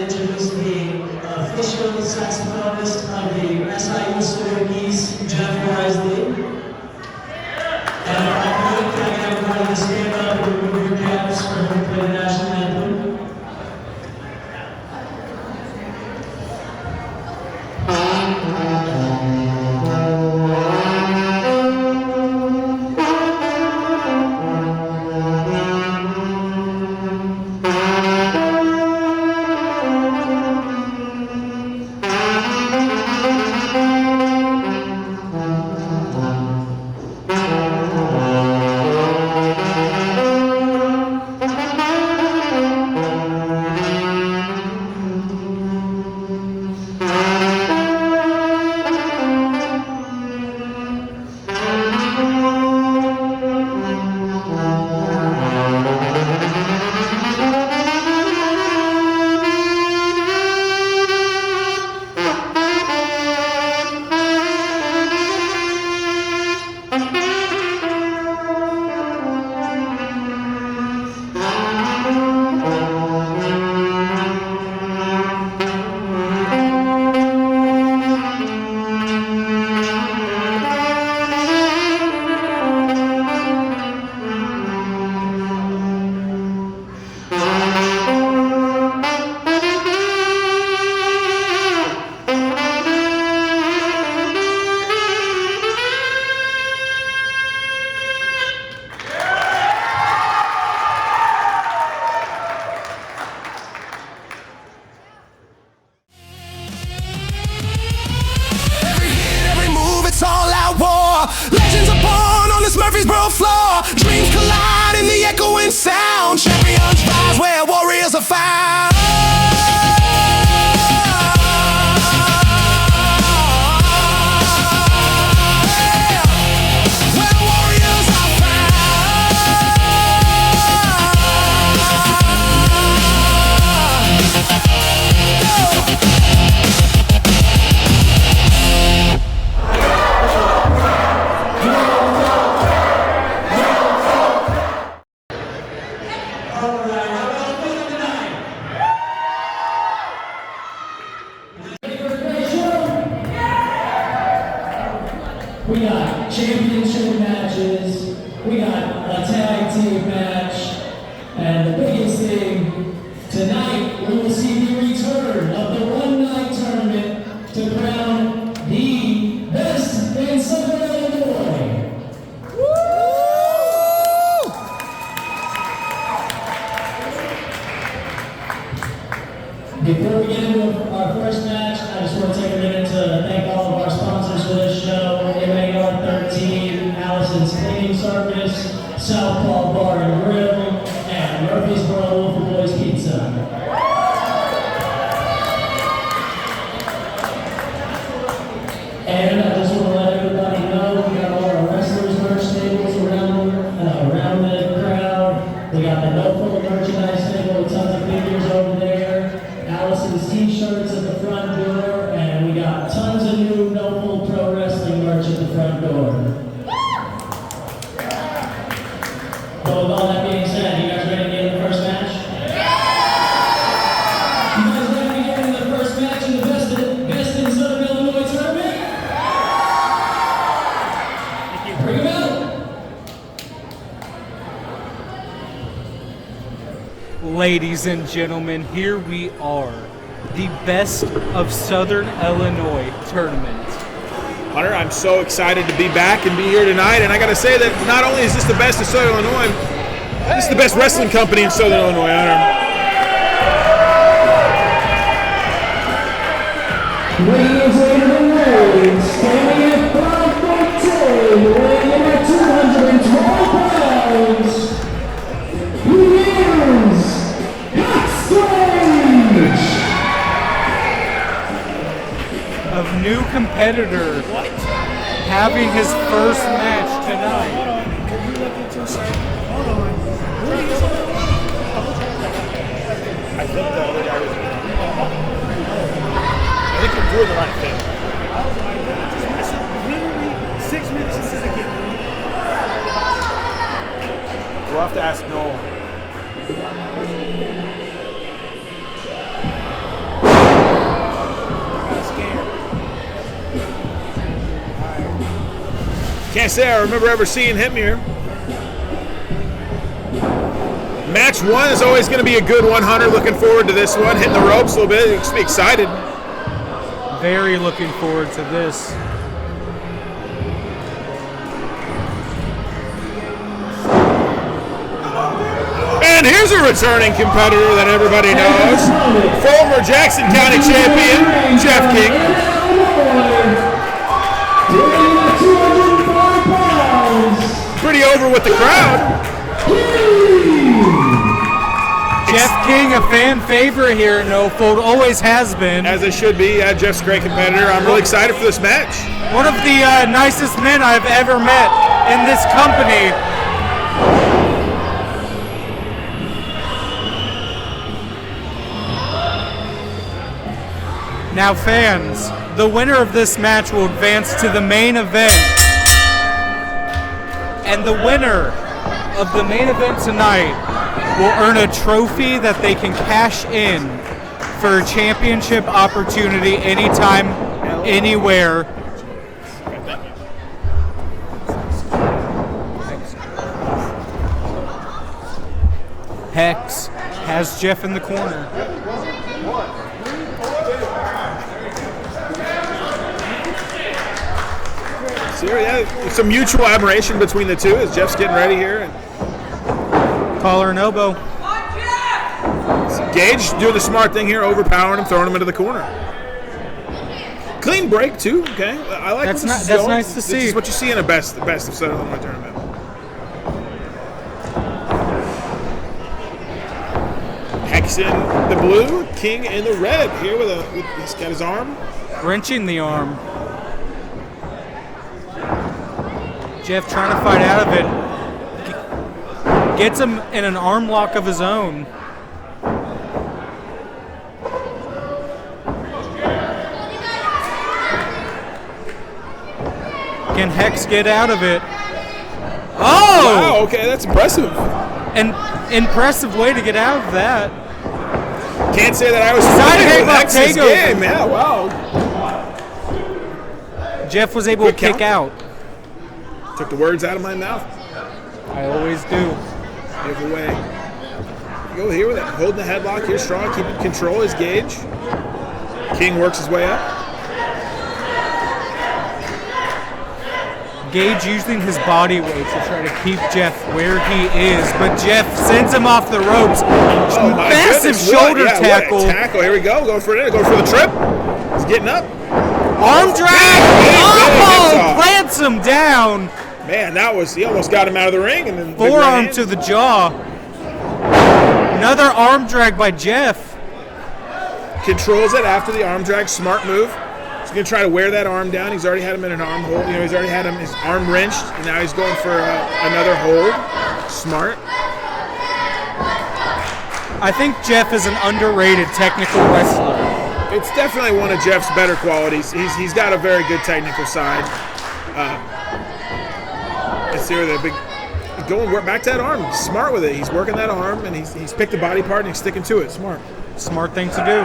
introduce the official saxophonist of the SIU ceremonies, Jeff Risley. And if I could, can I get everybody to stand up and remove your caps for him to play the national anthem? Murfreesboro floor, dreams collide in the echoing sound. Champions rise where warriors are found. Where warriors are We got championship matches, we got a tag team match, and the biggest thing, tonight we will see the return of the one-night tournament to crown the best in Southern Illinois. Before we get into our first match, I just want to take a minute to thank all of our sponsors for this show. MAR 13, Allison's Cleaning Service, Southpaw Bar and Grill, and Murfreesboro Wolf Boys Pizza. And I just want to let everybody know we got all our wrestlers merch tables around the crowd. We got the No Full merchandise table with tons of figures over there. Allison's t-shirts at the front door, and we got tons of new No Full Pro Wrestling merch at the front door. But with all that being said, you guys ready to get in the first match? You guys ready to get in the first match in the Best in Southern Illinois tournament? Bring them out! Ladies and gentlemen, here we are, the Best of Southern Illinois tournament. Hunter, I'm so excited to be back and be here tonight, and I got to say that not only is this the best of Southern Illinois, this is the best wrestling company in Southern Illinois, Hunter. Ladies and gentlemen, standing at 5'10", weighing in at 212 pounds, he is Gage! Of new competitor having his first match tonight. Can you look into a second? Hold on. I think the other guy was. I think you're doing the right thing. Literally 6 minutes into the game. We'll have to ask Noel. Can't say I remember ever seeing him here. Match 1 is always going to be a good one, Hunter. Looking forward to this one. Hitting the ropes a little bit. You should be excited. Very looking forward to this. And here's a returning competitor that everybody knows. Former Jackson County champion, Jeff King. Pretty over with the crowd. Jeff King, a fan favorite here in Norfolk, always has been. As it should be. Jeff's a great competitor. I'm really excited for this match. One of the nicest men I've ever met in this company. Now fans, the winner of this match will advance to the main event. And the winner of the main event tonight will earn a trophy that they can cash in for a championship opportunity anytime, anywhere. Hex has Jeff in the corner. So, yeah, some mutual admiration between the two as Jeff's getting ready here. And collar and elbow. Gage doing the smart thing here, overpowering him, throwing him into the corner. Clean break too. Okay, I like that's this. That's nice to see. This is what you see in the best of Southern Illinois tournament. Hex in the blue, King in the red. Here he's got his arm wrenching the arm. Jeff trying to fight out of it. Gets him in an arm lock of his own. Can Hex get out of it? Oh! Wow, okay, that's impressive. An impressive way to get out of that. Can't say that I was familiar with Hex's game. Yeah, wow. Jeff was able to kick out. Took the words out of my mouth. I always do. Give away. Go here with it. Holding the headlock here strong. Keeping control is Gage. King works his way up. Gage using his body weight to try to keep Jeff where he is, but Jeff sends him off the ropes. Oh my massive goodness, shoulder what? tackle. What a tackle. Here we go. Going for it. Going for the trip. He's getting up. Arm drag. Oh, plants him down. Man, he almost got him out of the ring. And then forearm to the jaw. Another arm drag by Jeff. Controls it after the arm drag. Smart move. He's going to try to wear that arm down. He's already had him in an arm hold. He's already had his arm wrenched, and now he's going for another hold. Smart. I think Jeff is an underrated technical wrestler. It's definitely one of Jeff's better qualities. He's got a very good technical side. Let's see where the big going back to that arm. He's smart with it. He's working that arm, and he's picked a body part and he's sticking to it. Smart thing to do.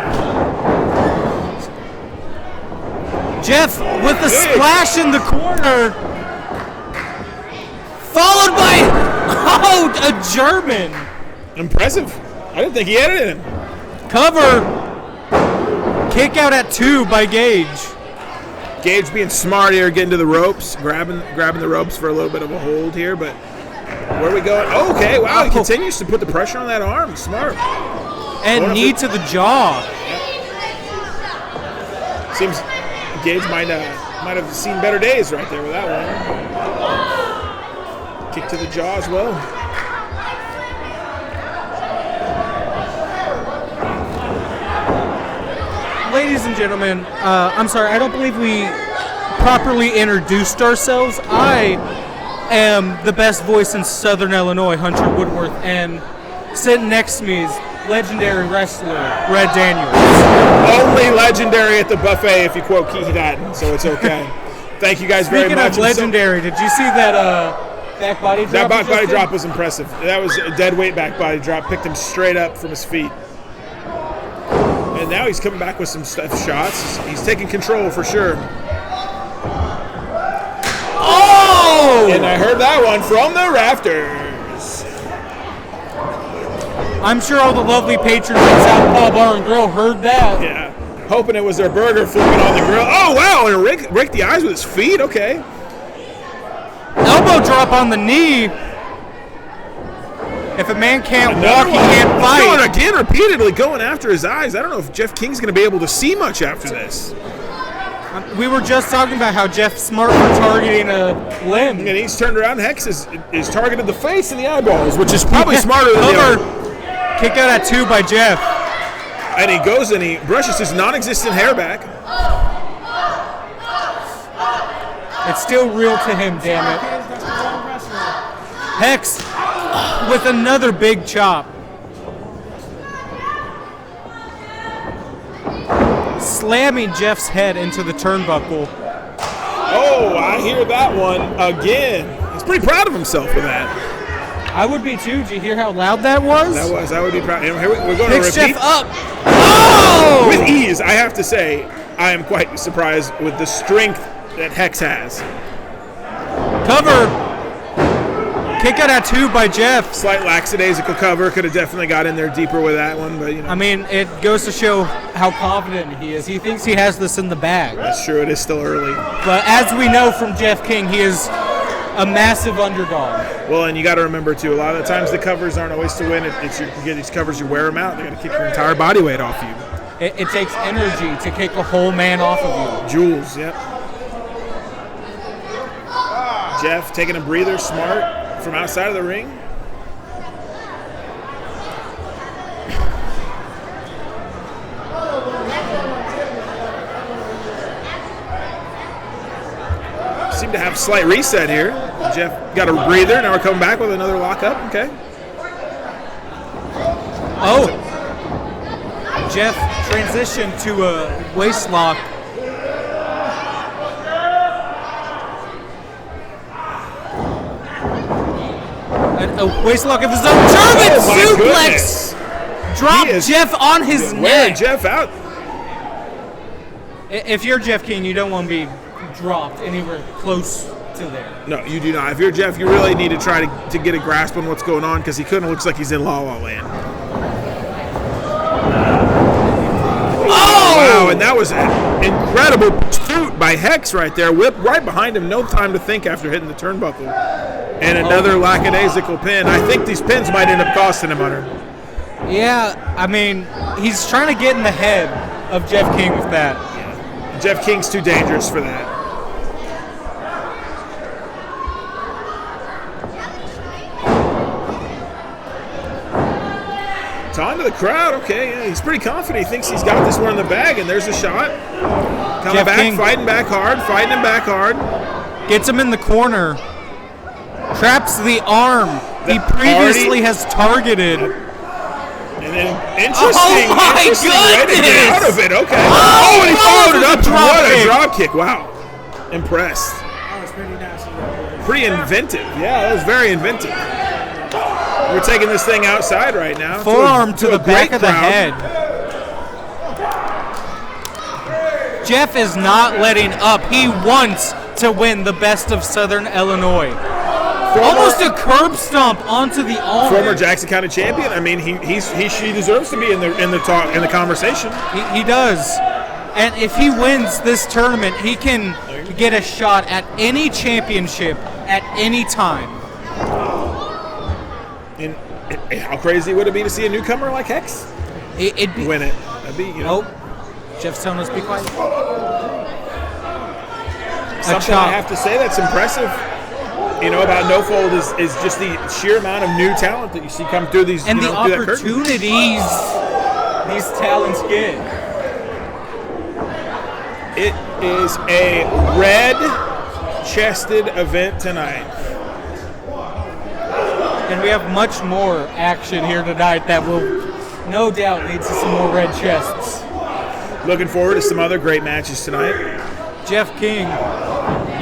Jeff with the splash in the corner, followed by a German. Impressive. I didn't think he had it in him. Cover. Kick out at 2 by Gage. Gage being smart here, getting to the ropes, grabbing the ropes for a little bit of a hold here, but where are we going? Oh, okay, wow, he continues to put the pressure on that arm. Smart. And knee to the jaw. Yeah. Seems Gage might have seen better days right there with that one. Kick to the jaw as well. Ladies and gentlemen, I'm sorry, I don't believe we properly introduced ourselves. I am the best voice in Southern Illinois, Hunter Woodworth, and sitting next to me is legendary wrestler, Red Daniels. Only legendary at the buffet if you quote Keith Hatton, so it's okay. Thank you guys very much. Speaking of legendary, did you see that back body drop? That back body drop was impressive. That was a dead weight back body drop. Picked him straight up from his feet. And now he's coming back with some shots. He's taking control for sure. Oh! Oh! And I heard that one from the rafters. I'm sure all the lovely patrons at Southpaw Bar and Grill heard that. Yeah. Hoping it was their burger flipping on the grill. Oh, wow. And Rick the eyes with his feet. Okay. Elbow drop on the knee. If a man can't walk, he can't fight. Going again, repeatedly going after his eyes. I don't know if Jeff King's going to be able to see much after this. We were just talking about how Jeff's smart for targeting a limb. And he's turned around. Hex is targeted the face and the eyeballs, which is probably smarter than the other. Kick out at 2 by Jeff. And he goes and he brushes his non-existent hair back. It's still real to him, damn it. Hex with another big chop. Slamming Jeff's head into the turnbuckle. Oh, I hear that one again. He's pretty proud of himself for that. I would be too. Did you hear how loud that was? I would be proud. Here we're going Picks to repeat. Jeff up. Oh! With ease, I have to say, I am quite surprised with the strength that Hex has. Cover. Kick out at 2 by Jeff. Slight lackadaisical cover. Could have definitely got in there deeper with that one, but you know. I mean, it goes to show how confident he is. He thinks he has this in the bag. That's true. It is still early. But as we know from Jeff King, he is a massive underdog. Well, and you got to remember, too, a lot of the times the covers aren't always to win. You get these covers, you wear them out. They got to kick your entire body weight off you. It takes energy to kick a whole man off of you. Jules, yep. Jeff taking a breather, smart, from outside of the ring. Seem to have slight reset here. Jeff got a breather. Now we're coming back with another lockup. Okay. Oh. Jeff transitioned to a waist lock. A waist lock of his own. German suplex. Drop Jeff on his neck. Jeff out. If you're Jeff King, you don't want to be dropped anywhere close to there. No, you do not. If you're Jeff, you really need to try to get a grasp on what's going on because he kind of looks like he's in La La Land. Oh! Wow, and that was an incredible pursuit by Hex right there. Whip right behind him. No time to think after hitting the turnbuckle. And another lackadaisical pin. I think these pins might end up costing him, Hunter. Yeah, I mean, he's trying to get in the head of Jeff King with that. Yeah. Jeff King's too dangerous for that. It's on to the crowd. Okay, yeah, he's pretty confident. He thinks he's got this one in the bag, and there's a shot. Coming Jeff back, King. fighting him back hard. Gets him in the corner. Traps the arm he previously has targeted. And then interesting way to goodness! get out of it. Okay. Oh, and he followed it up. with a drop What a kick. drop kick. Wow. Impressed. That was pretty nasty. Pretty inventive. Yeah, that was very inventive. We're taking this thing outside right now. Forearm to the a great back of the crowd. head. Jeff is not letting up. He wants to win the best of Southern Illinois. Almost a curb stomp onto the arm. Former Jackson County champion. I mean, she deserves to be in the conversation. He does. And if he wins this tournament, he can get a shot at any championship at any time. And how crazy would it be to see a newcomer like Hex It'd be. win it? That'd be, you know, Oh, Jeff's telling us to be quiet. something I have to say that's impressive. You know, about No Fold is just the sheer amount of new talent that you see come through these And through the that curtain. opportunities these talents get. It is a red-chested event tonight. And we have much more action here tonight that will no doubt lead to some more red chests. Looking forward to some other great matches tonight. Jeff King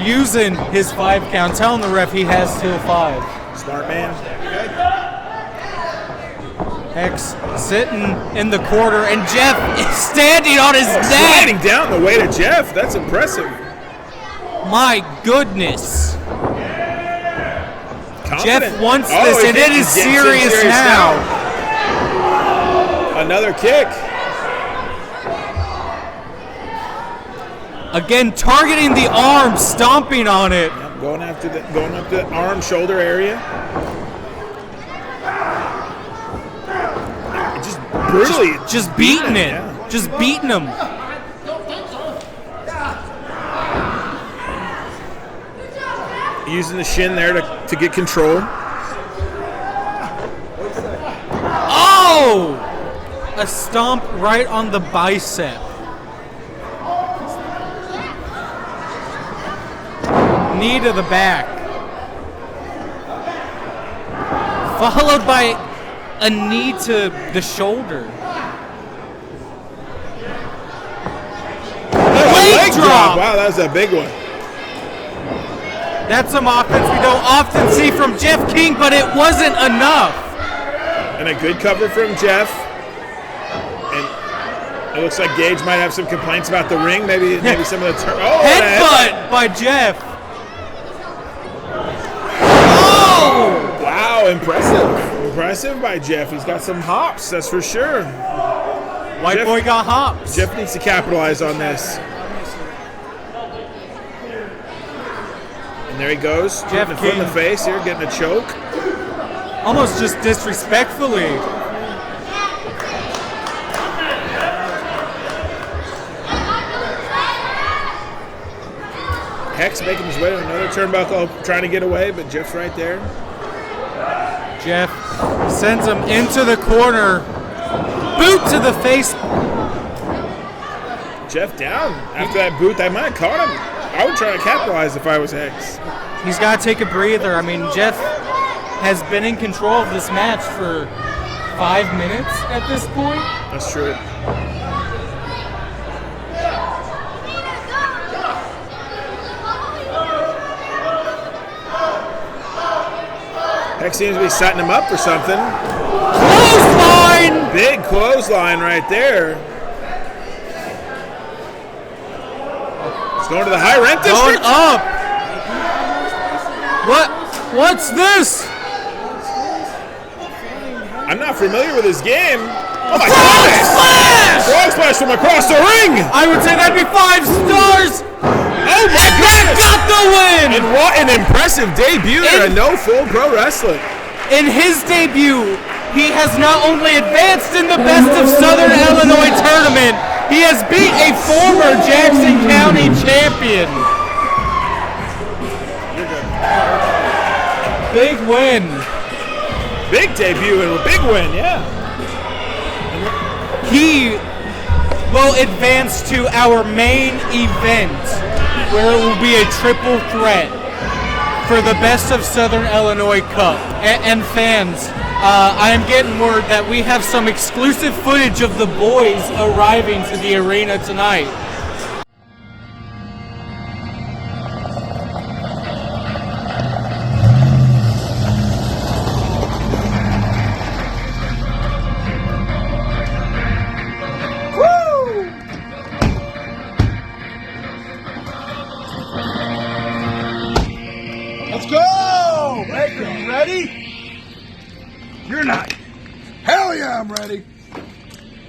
using his 5 count, telling the ref he has till 5. Smart man. Hex sitting in the corner, and Jeff is standing on his neck. Sliding down the way to Jeff. That's impressive. My goodness. Jeff wants Oh, this, he and did. it is He's getting serious now. Another kick. Again, targeting the arm, stomping on it. Yep, going up the arm, shoulder area. Just brutally. Just beating it. Yeah. Just beating him. Using the shin there to get control. Oh! A stomp right on the bicep. Knee to the back. Followed by a knee to the shoulder. Leg drop! Wow, that was a big one. That's some offense we don't often see from Jeff King, but it wasn't enough. And a good cover from Jeff. And it looks like Gage might have some complaints about the ring. Maybe some of the headbutt by Jeff. Oh! Wow, impressive. Impressive by Jeff. He's got some hops, that's for sure. White boy got hops. Jeff needs to capitalize on this. And there he goes. Jeff Putting the foot in the King. face here, getting a choke. Almost just disrespectfully. Hex making his way to another turnbuckle, trying to get away, but Jeff's right there. Jeff sends him into the corner. Boot to the face. Jeff down. After that boot, they might have caught him. I would try to capitalize if I was Hex. He's got to take a breather. I mean, Jeff has been in control of this match for 5 minutes at this point. That's true. Hex seems to be setting him up for something. Clothesline! Big clothesline right there. It's going to the high rent Going district. up. What's this? I'm not familiar with this game. Oh my Frog goodness! splash! Frog splash from across the ring. I would say that'd be 5 stars. Oh my That goodness! got the win! And what an impressive debut in No Full Pro Wrestling. In his debut, he has not only advanced in the Best of Southern Illinois tournament, he has beat a former Jackson County champion. Big win. Big debut and a big win, yeah. He will advance to our main event, where it will be a triple threat for the Best of Southern Illinois Cup. And fans, I am getting word that we have some exclusive footage of the boys arriving to the arena tonight. Let's go! Baker, you ready? You're not. Hell yeah, I'm ready.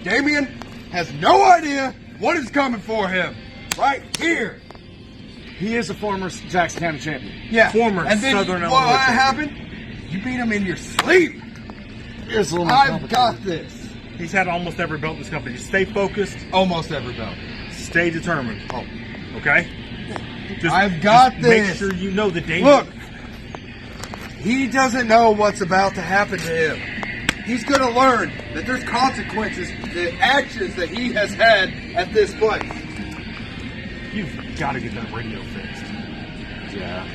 Damien has no idea what is coming for him. Right here. He is a former Jackson County champion. Yeah. Former and then Southern what Illinois champion. happened? You beat him in your sleep. Here's a little more I've complicated. got this. He's had almost every belt in this company. Stay focused. Almost every belt. Stay determined. Oh, okay? I've got just this. Make sure you know the danger. Look, he doesn't know what's about to happen to him. He's going to learn that there's consequences to the actions that he has had at this place. You've got to get that radio fixed. Yeah.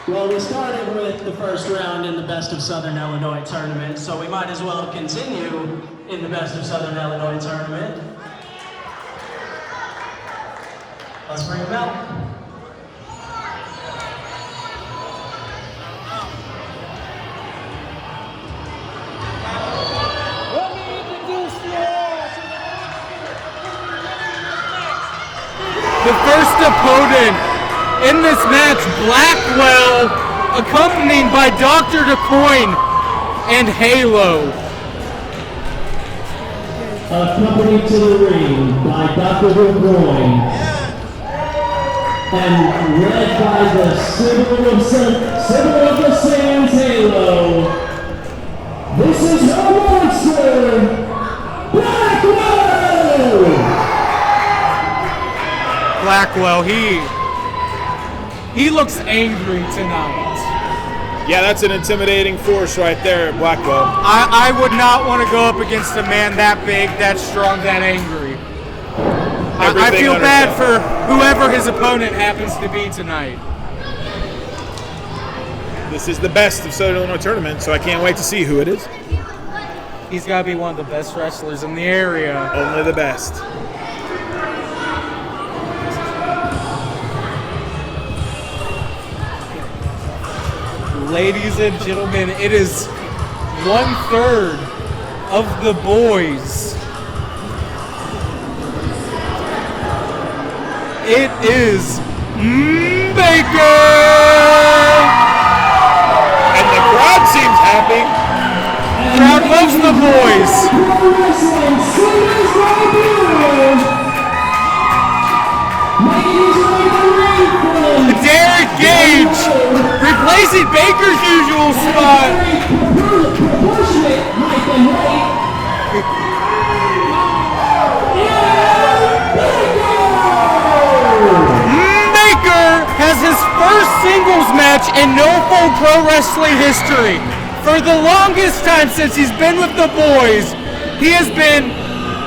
Well, we started with the first round in the Best of Southern Illinois tournament, so we might as well continue in the Best of Southern Illinois tournament. Let's bring them out. The first opponent In this match, Blackwell, accompanied by Dr. DeCoin and Halo. Accompanied to the ring by Dr. DeCoin and led by the symbol of the Sands, Halo. This is her monster, Blackwell! Blackwell, he looks angry tonight. Yeah, that's an intimidating force right there, Blackwell. I would not want to go up against a man that big, that strong, that angry. I feel bad for whoever his opponent happens to be tonight. This is the best of Southern Illinois tournament, so I can't wait to see who it is. He's got to be one of the best wrestlers in the area. Only the best. Ladies and gentlemen, it is 1/3 of the boys. It is Baker! And the crowd seems happy. Crowd loves the boys. Derick Gage replacing Baker's usual spot. Baker has his first singles match in No Full Pro Wrestling history. For the longest time since he's been with the boys, he has been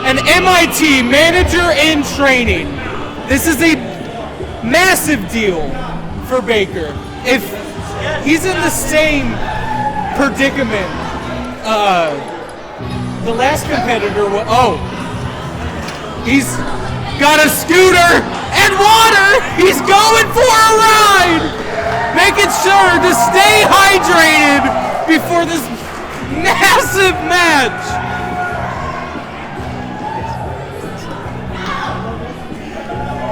an MIT manager in training. This is a massive deal for Baker. If he's in the same predicament, the last competitor was, he's got a scooter and water. He's going for a ride, making sure to stay hydrated before this massive match.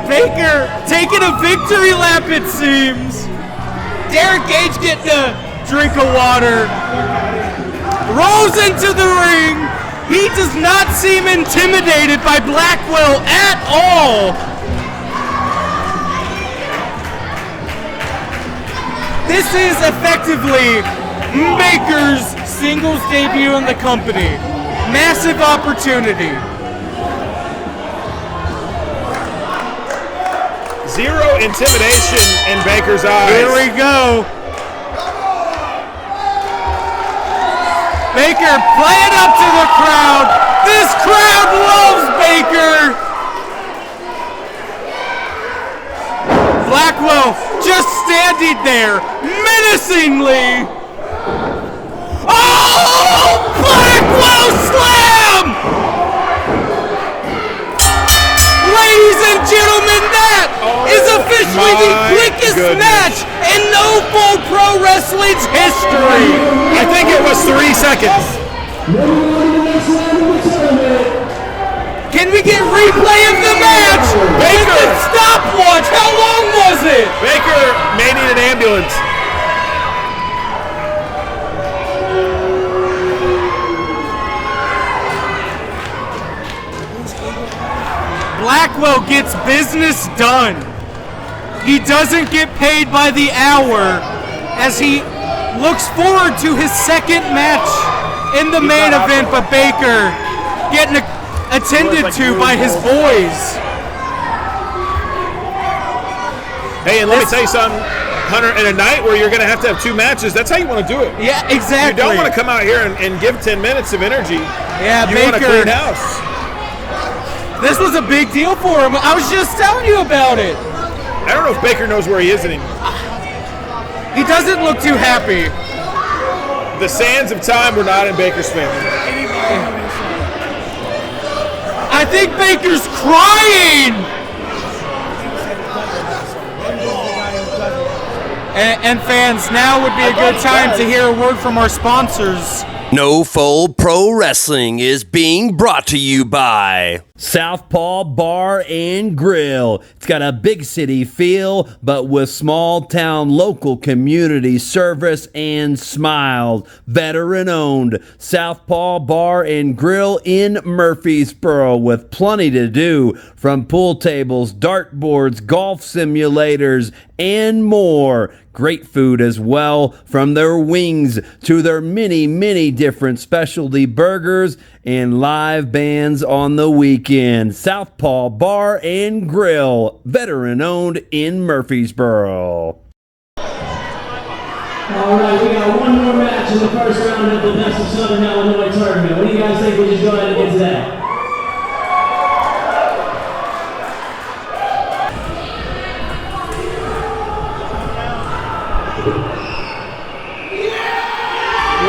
Baker taking a victory lap, it seems. Derick Gage getting a drink of water. Rolls into the ring. He does not seem intimidated by Blackwell at all. This is effectively Baker's singles debut in the company. Massive opportunity. Zero intimidation in Baker's eyes. Here we go. Baker playing up to the crowd. This crowd loves Baker. Blackwell just standing there menacingly. Oh! Blackwell slam! Ladies and gentlemen, that is officially the quickest match in No Full Pro Wrestling's history. I think it was 3 seconds. Can we get replay of the match? Baker! Stopwatch. How long was it? Baker may need an ambulance. Blackwell gets business done. He doesn't get paid by the hour as he looks forward to his second match in the main event, but Baker getting attended to by his boys. Hey, and let me tell you something, Hunter, in a night where you're going to have 2 matches, that's how you want to do it. Yeah, exactly. You don't want to come out here and give 10 minutes of energy. Yeah, you Baker. want a clean house. This was a big deal for him. I was just telling you about it. I don't know if Baker knows where he is anymore. He doesn't look too happy. The sands of time were not in Baker's favor. I think Baker's crying. And fans, now would be a good time to hear a word from our sponsors. No Fold Pro Wrestling is being brought to you by Southpaw Bar and Grill. It's got a big city feel, but with small town local community service and smiles. Veteran owned Southpaw Bar and Grill in Murfreesboro, with plenty to do, from pool tables, dartboards, golf simulators, and more. Great food as well, from their wings to their many different specialty burgers and live bands on the weekend. Southpaw Bar and Grill, veteran owned in Murfreesboro. All right, we got one more match in the first round of the Best of Southern Illinois tournament. What do you guys think? We just go ahead and get to that.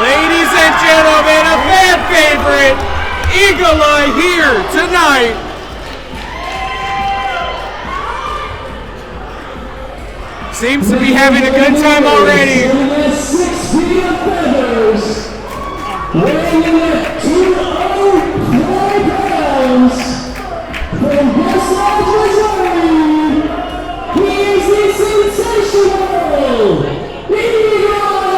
Ladies and gentlemen, a fan favorite, Eagle Eye here tonight. Seems to be having a good time already. 6 feet of feathers, weighing in at 204 pounds, from Boston, Missouri, he is the sensational Eagle Eye!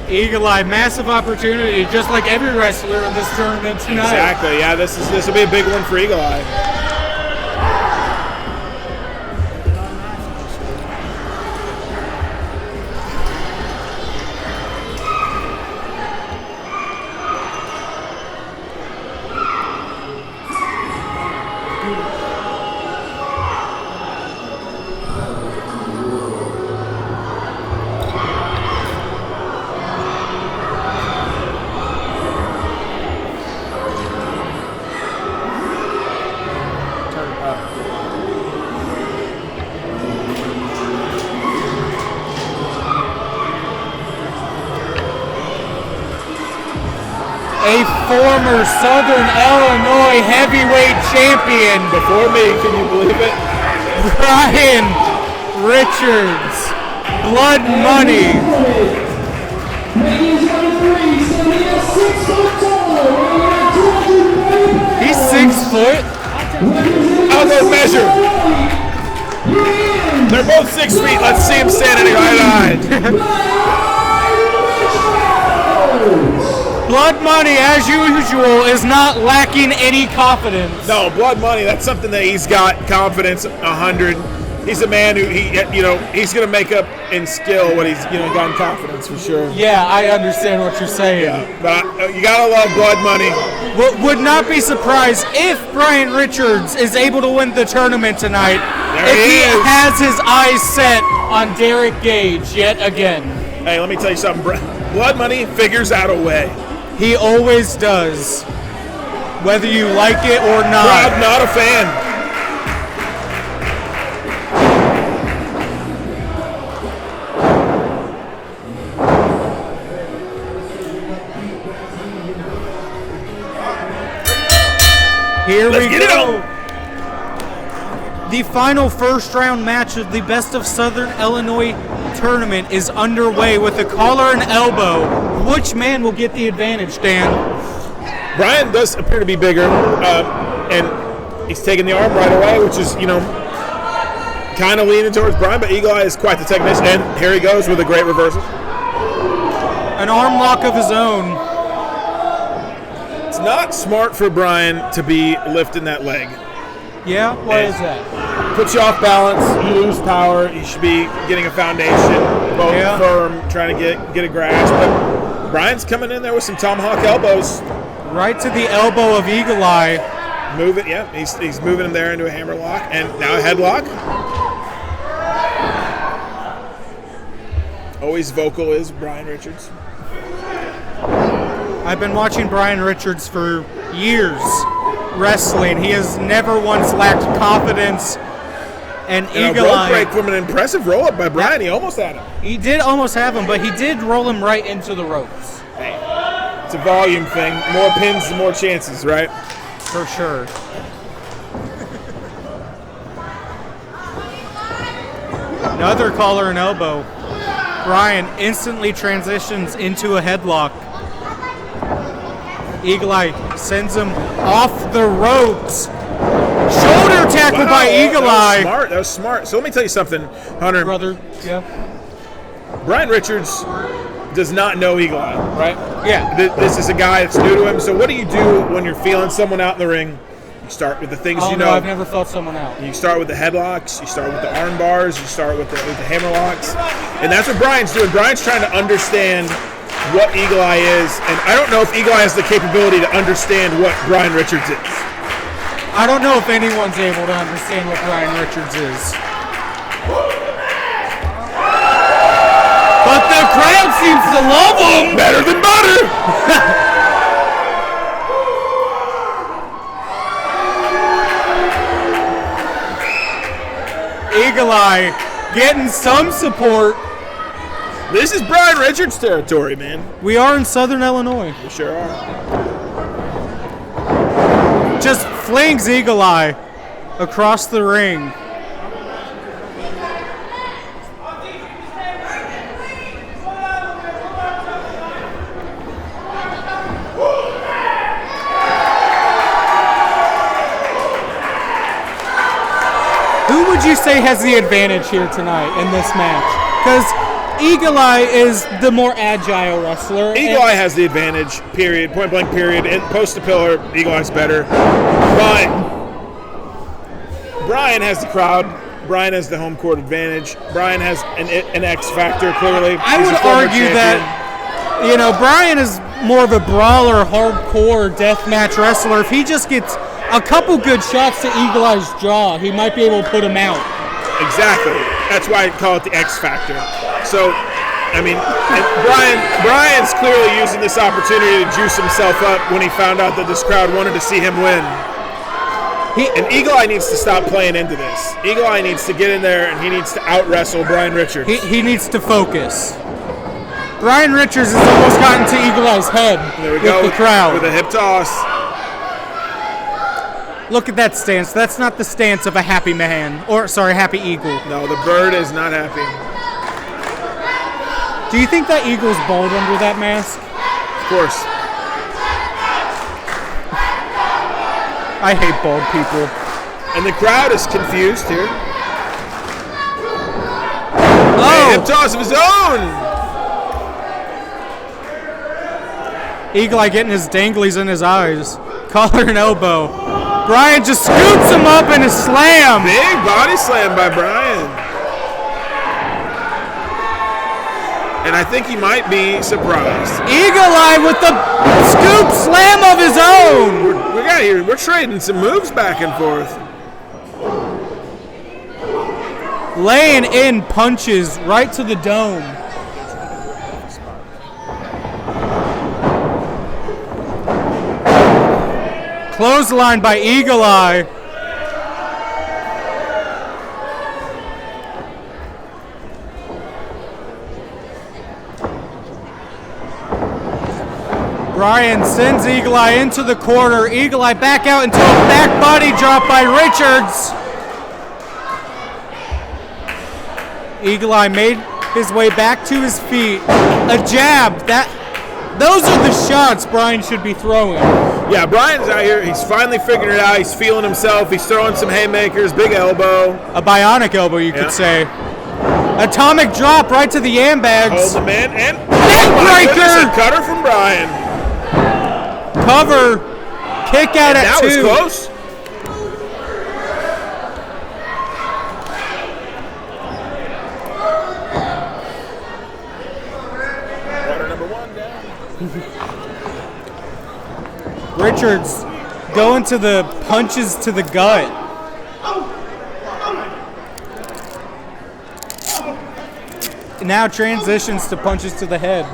Eagle Eye, massive opportunity, just like every wrestler in this tournament tonight. Exactly. Yeah, this will be a big one for Eagle Eye. A former Southern Illinois heavyweight champion, Before me, can you believe it? Brian Richards, Blood Money. He's 6 foot. I'll go measure. They're both 6 feet. Let's see them standing eye to eye. Blood Money, as usual, is not lacking any confidence. No, Blood Money, that's something that he's got confidence 100. He's a man who he's going to make up in skill what he's got in confidence for sure. Yeah, I understand what you're saying. Yeah, but you got to love Blood Money. Would not be surprised if Brian Richards is able to win the tournament tonight. There if he is. has his eyes set on Derick Gage yet again. Hey, let me tell you something. Blood Money figures out a way. He always does, whether you like it or not. I'm not a fan. Here Let's we get it go. on. The final first round match of the Best of Southern Illinois tournament is underway with a collar and elbow. Which man will get the advantage, Dan? Brian does appear to be bigger, and he's taking the arm right away, which is, kind of leaning towards Brian, but Eagle Eye is quite the technician, and here he goes with a great reversal. An arm lock of his own. It's not smart for Brian to be lifting that leg. Yeah? Why is that? Puts you off balance, you lose power, you should be getting a foundation, both firm, trying to get a grasp, but Brian's coming in there with some tomahawk elbows. Right to the elbow of Eagle Eye. Move it, yeah. He's moving him there into a hammer lock, and now a headlock. Always vocal is Brian Richards. I've been watching Brian Richards for years wrestling. He has never once lacked confidence. And Eagle rope Eye. break from an impressive roll up by Brian. He almost had him. He did almost have him, but he did roll him right into the ropes. It's a volume thing. More pins, more chances, right? For sure. Another collar and elbow. Brian instantly transitions into a headlock. Eagle Eye sends him off the ropes. Shoulder tackle by Eagle Eye. That was smart. So let me tell you something, Hunter. Brother, yeah. Brian Richards does not know Eagle Eye, right? Yeah. This is a guy that's new to him. So what do you do when you're feeling someone out in the ring? You start with the things you know. No, I've never felt someone out. You start with the headlocks. You start with the arm bars. You start with the hammer locks. And that's what Brian's doing. Brian's trying to understand what Eagle Eye is. And I don't know if Eagle Eye has the capability to understand what Brian Richards is. I don't know if anyone's able to understand what Brian Richards is. But the crowd seems to love him. Better than butter. Eagle Eye getting some support. This is Brian Richards territory, man. We are in Southern Illinois. We sure are. Just flings Eagle Eye across the ring. Who would you say has the advantage here tonight in this match? Because Eagle Eye is the more agile wrestler. Eagle Eye has the advantage, period, point blank period. And post to pillar, Eagle Eye's better. But Brian has the crowd. Brian has the home court advantage. Brian has an X factor, clearly. I He's would a former argue champion. that, Brian is more of a brawler, hardcore deathmatch wrestler. If he just gets a couple good shots to Eagle Eye's jaw, he might be able to put him out. Exactly. That's why I call it the X factor. So, I mean, Brian's clearly using this opportunity to juice himself up when he found out that this crowd wanted to see him win. And Eagle Eye needs to stop playing into this. Eagle Eye needs to get in there and he needs to out-wrestle Brian Richards. He needs to focus. Brian Richards has almost gotten to Eagle Eye's head with the crowd. With a hip toss. Look at that stance. That's not the stance of a happy man. Happy eagle. No, the bird is not happy. Do you think that eagle's bald under that mask? Of course. I hate bald people. And the crowd is confused here. Oh! A hip toss of his own! Eagle Eye getting his danglies in his eyes. Collar and elbow. Brian just scoops him up in a slam. Big body slam by Brian. And I think he might be surprised. Eagle Eye with the scoop slam of his own. We're trading some moves back and forth. Laying in punches right to the dome. Clothesline by Eagle Eye. Brian sends Eagle Eye into the corner. Eagle Eye back out into a back body drop by Richards. Eagle Eye made his way back to his feet. A jab. Those are the shots Brian should be throwing. Yeah, Brian's out here. He's finally figuring it out. He's feeling himself. He's throwing some haymakers, big elbow. A bionic elbow, you could say. Atomic drop right to the handbags. Hold the man and neckbreaker. A cutter from Brian. Cover. Kick out at that 2. Was close. Water number 1 down. Richards going to the punches to the gut. Now transitions to punches to the head.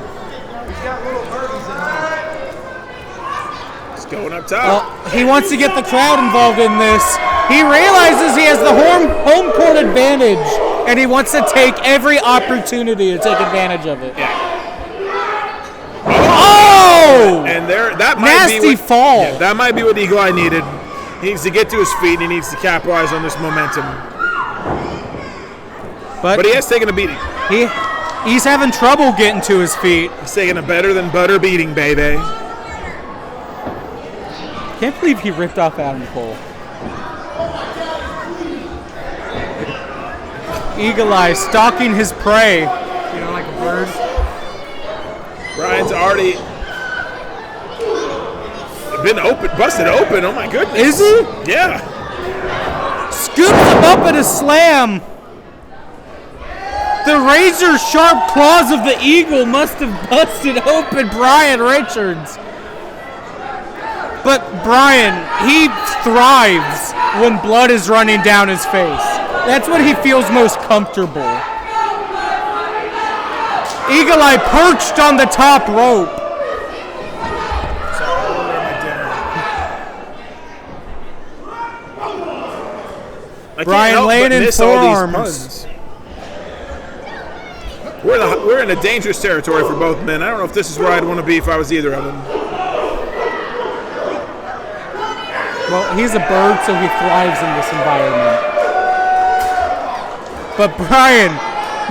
He's going up top. He wants to get the crowd involved in this. He realizes he has the home court advantage, and he wants to take every opportunity to take advantage of it. Yeah. Oh! And that might nasty be what, fall. Yeah, that might be what Eagle Eye needed. He needs to get to his feet, and he needs to capitalize on this momentum. But he has taken a beating. He's having trouble getting to his feet. He's taking a better than butter beating, baby. Can't believe he ripped off Adam Cole. Eagle Eye stalking his prey. You know, like a bird. Brian's already been busted open. Oh my goodness. Is he? Yeah. Scoops him up at a slam. The razor sharp claws of the eagle must have busted open Brian Richards. But Brian, he thrives when blood is running down his face. That's when he feels most comfortable. Eagle Eye perched on the top rope. Brian laying in forearms. We're in a dangerous territory for both men. I don't know if this is where I'd want to be if I was either of them. Well, he's a bird, so he thrives in this environment. But Brian,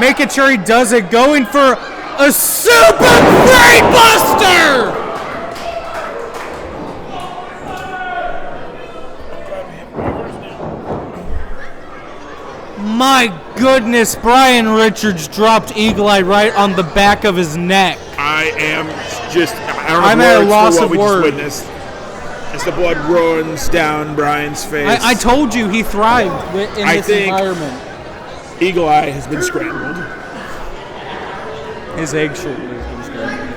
making sure he does it, going for a super great buster! My goodness, Brian Richards dropped Eagle Eye right on the back of his neck. I am just, I'm at a loss of words. Witnessed as the blood runs down Brian's face. I told you he thrived in this environment. Eagle Eye has been scrambled. His egg shirt has been scrambled.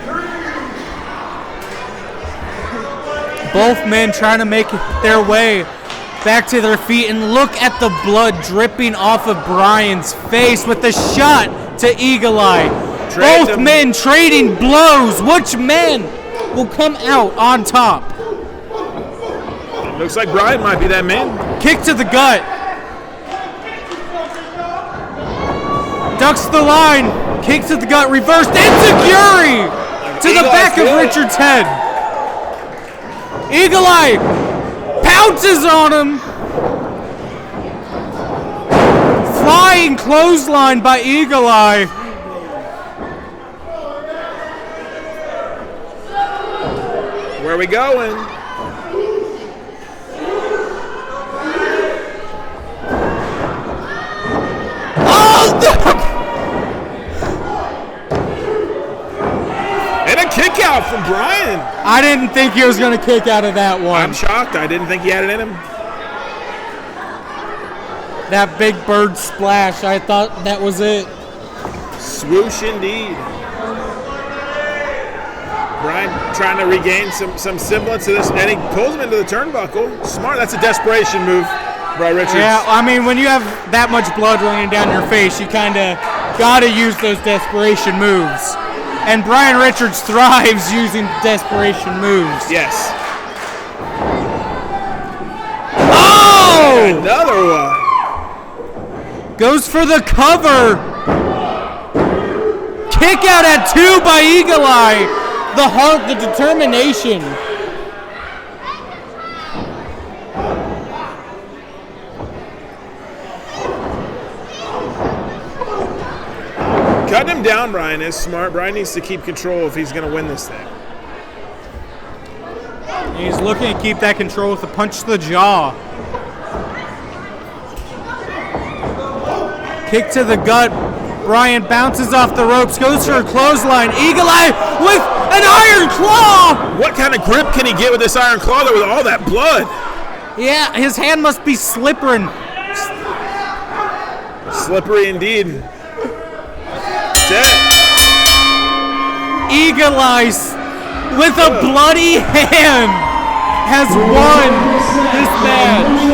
Both men trying to make their way back to their feet, and look at the blood dripping off of Brian's face with the shot to Eagle Eye. Both men trading blows. Which man will come out on top? It looks like Brian might be that man. Kick to the gut. Ducks the line. Kick to the gut. Reversed. Enziguri to the back of Richard's head. Eagle Eye pounces on him. Flying clothesline by Eagle Eye. Where are we going? And a kick out from Brian. I didn't think he was going to kick out of that one. I'm shocked. I didn't think he had it in him. That big bird splash, I thought that was it. Swoosh indeed. Brian trying to regain some semblance of this, and he pulls him into the turnbuckle. Smart. That's a desperation move by Richards. Yeah, I mean, when you have that much blood running down your face, you kind of got to use those desperation moves. And Brian Richards thrives using desperation moves. Yes. Oh! Another one. Goes for the cover. Kick out at 2 by Eagle Eye. The heart, the determination. Cutting him down, Brian, is smart. Brian needs to keep control if he's going to win this thing. He's looking to keep that control with a punch to the jaw. Kick to the gut. Brian bounces off the ropes, goes for a clothesline. Eagle Eye with an iron claw! What kind of grip can he get with this iron claw though, with all that blood? Yeah, his hand must be slippery. Slippery indeed. That's it. Eagle Eye with a bloody hand has won this match.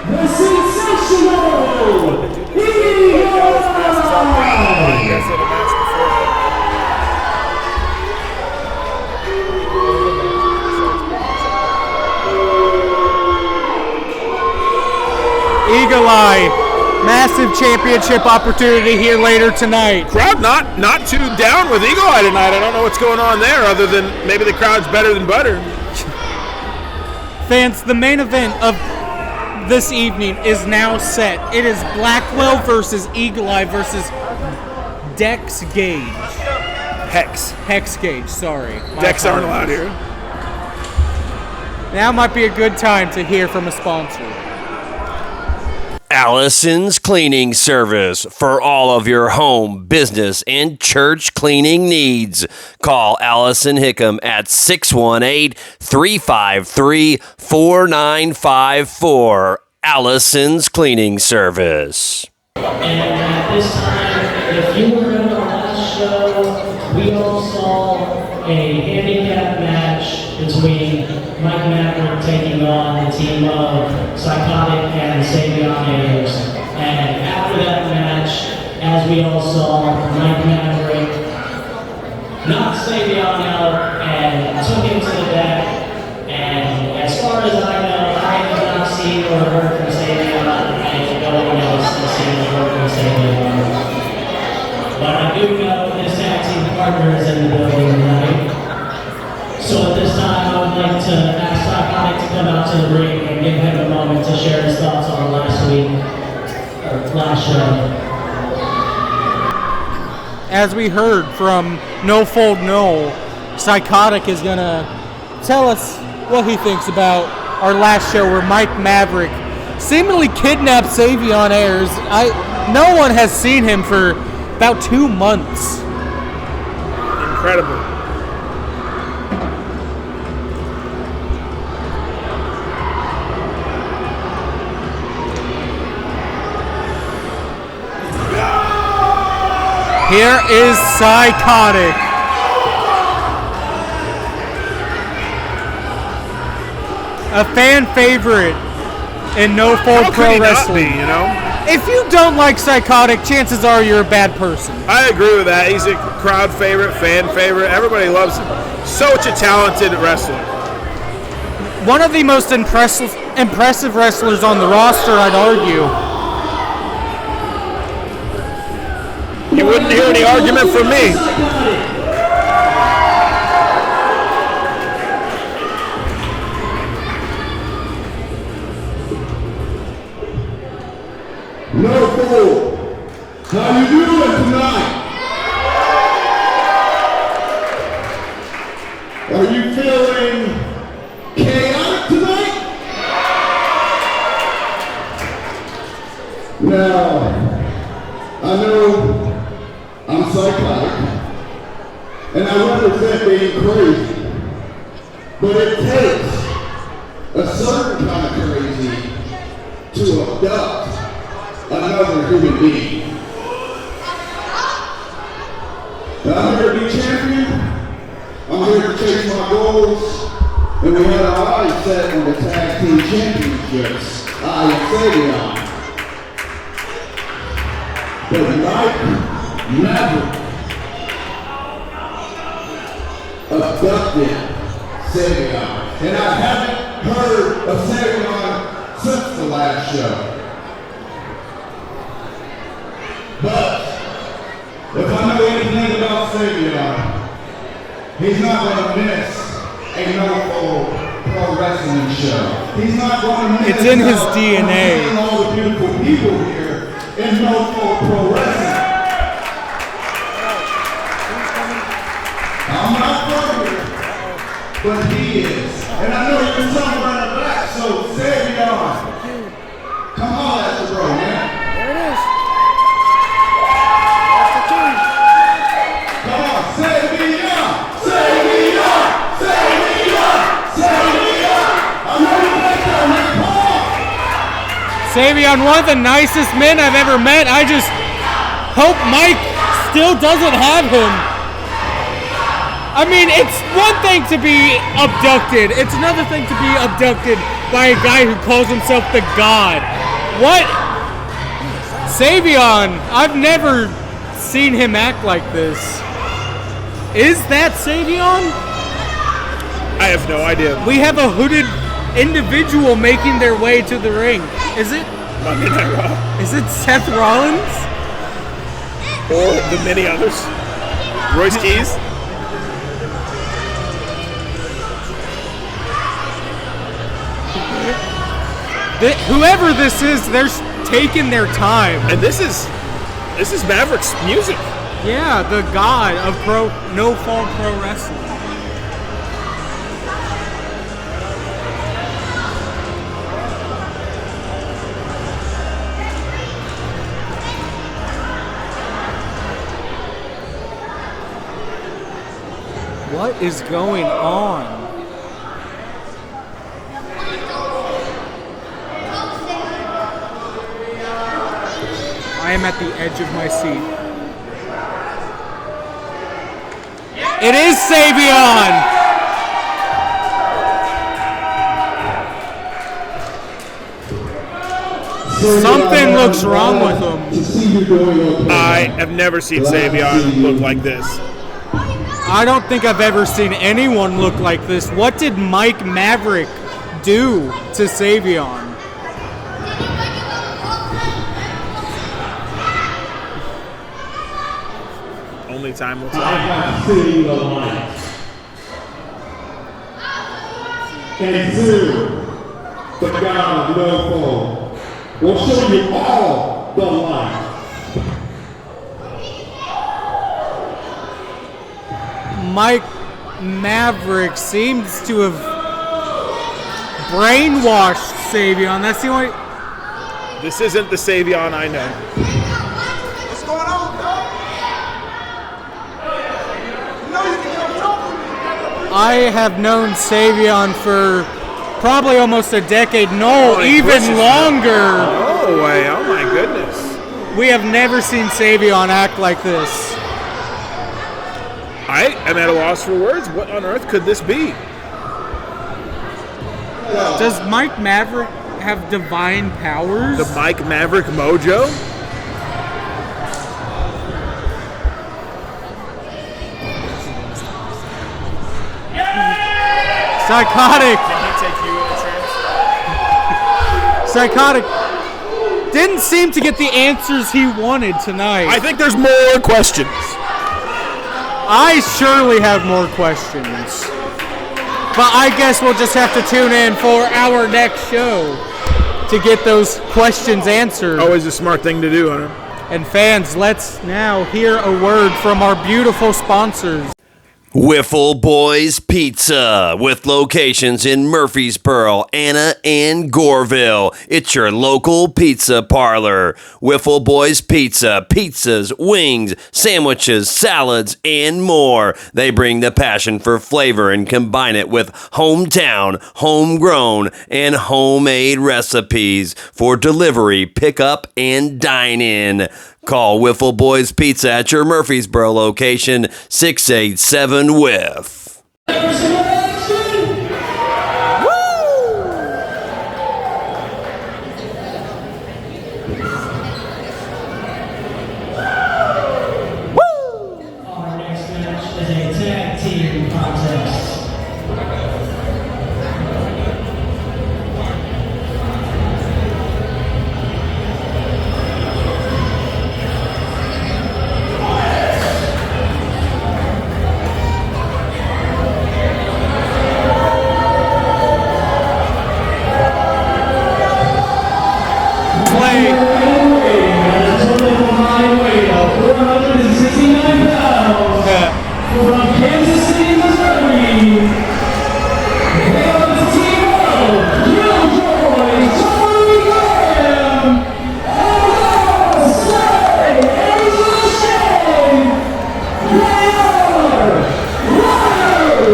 The sensational Eagle Eye, massive championship opportunity here later tonight. Crowd not too down with Eagle Eye tonight. I don't know what's going on there, other than maybe the crowd's better than butter. Fans, the main event of this evening is now set. It is Blackwell versus Eagle Eye versus Dex Gage. Hex Gage, sorry. Decks aren't allowed here. Now might be a good time to hear from a sponsor. Allison's Cleaning Service for all of your home, business, and church cleaning needs. Call Allison Hickam at 618-353-4954. Allison's Cleaning Service. And at this time, if you were in our last show, we all saw a handicap match between Mike Maverick taking on the team of Psychotic and Savon. And after that match, as we all saw, Mike Maverick knocked Savon out and took him to the back. And as far as I know, I have not seen or heard from Savon, and no one else has seen or heard from Savon. But I do know his tag team partner is in the building tonight. So at this time, I would like to ask Psychotic to come out to the ring and give him a moment to share his thoughts on last show. As we heard from No Fold No, Psychotic is going to tell us what he thinks about our last show where Mike Maverick seemingly kidnapped Savon Ayers. No one has seen him for about 2 months. Incredible. Here is Psychotic. A fan favorite in No Fold Pro Wrestling. Not be, you know? If you don't like Psychotic, chances are you're a bad person. I agree with that. He's a crowd favorite, fan favorite. Everybody loves him. Such a talented wrestler. One of the most impressive wrestlers on the roster, I'd argue. You wouldn't hear any argument from me. No fool. How you doing tonight? Are you feeling chaotic tonight? Now, I know I'm psychotic, and I represent being crazy, but it takes a certain kind of crazy to abduct another human being. Now, I'm here to be champion, I'm here to chase my goals, and we had our eyes set on the tag team championships, I and Savon. But Mike Maverick abducted Savon, and I haven't heard of Savon since the last show. But if I know anything about Savon, he's not going to miss a no-fold pro wrestling show. He's not going to miss. It's in his DNA. All the beautiful people here in no-fold pro wrestling. I'm not from here, but he is. And I know you've been talking about the back, so Savon, come on at the bro, man. There it is. Come on, Savon! Savon! Savon! Savon! I know you like that, man. Come on! Savon, one of the nicest men I've ever met. I just hope Mike still doesn't have him. I mean, it's one thing to be abducted. It's another thing to be abducted by a guy who calls himself the God. What? Savon, I've never seen him act like this. Is that Savon? I have no idea. We have a hooded individual making their way to the ring. Is it? Monday Night Raw. Is it Seth Rollins? Or the many others. Royce Keys. Whoever this is, they're taking their time. And this is Maverick's music. Yeah, the god of no-fall pro wrestling. What is going on? I am at the edge of my seat. It is Savion! Something looks wrong with him. I have never seen Savion look like this. I don't think I've ever seen anyone look like this. What did Mike Maverick do to Savion? Only time will tell. I see the light. And two, the God of no fall will show you all the light. Mike Maverick seems to have brainwashed Savion. That's the only... This isn't the Savion I know. What's going on, dog? You know you can come talk. I have known Savion for probably almost a decade. No, Oh, he even pushes longer. No way. Oh my goodness. We have never seen Savion act like this. I am at a loss for words. What on earth could this be? Does Mike Maverick have divine powers? The Mike Maverick mojo? Psychotic. Did he take you in a trance? Psychotic didn't seem to get the answers he wanted tonight. I think there's more questions. I surely have more questions. But I guess we'll just have to tune in for our next show to get those questions answered. Always a smart thing to do, Hunter. And fans, let's now hear a word from our beautiful sponsors. Wiffle Boys Pizza, with locations in Murfreesboro, Anna, and Goreville. It's your local pizza parlor. Wiffle Boys Pizza, pizzas, wings, sandwiches, salads, and more. They bring the passion for flavor and combine it with hometown, homegrown, and homemade recipes for delivery, pickup, and dine-in. Call Wiffle Boys Pizza at your Murfreesboro location, 687-WIFF. Our next match is a tag team contest. From Kansas City, Missouri, hail the team of Killjoy, Tony Graham, and Say, Angel Shane, Mayor, Robert,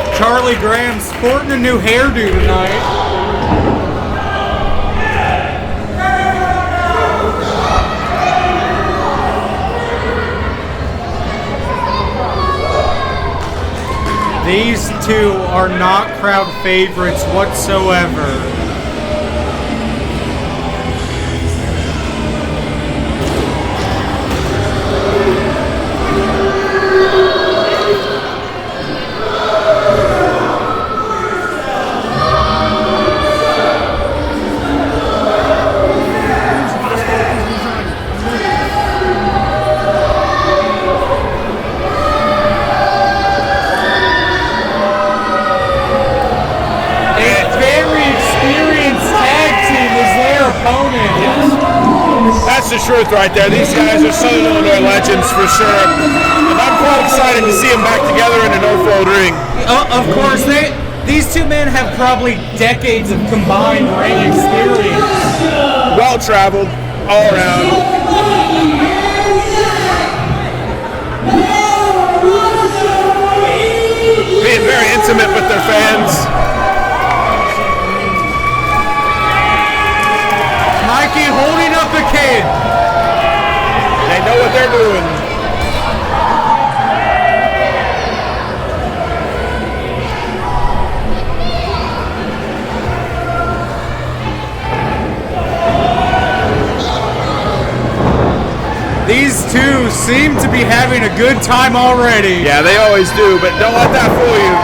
and Charlie Graham sporting a new hairdo tonight. These two are not crowd favorites whatsoever. the truth right there. These guys are Southern Illinois legends for sure. And I'm quite excited to see them back together in a no-fold ring. Of course, these two men have probably decades of combined ring experience. Well-traveled, all around. Being very intimate with their fans. Mikey holding up the kid. They know what they're doing. These two seem to be having a good time already. Yeah, they always do, but don't let that fool you.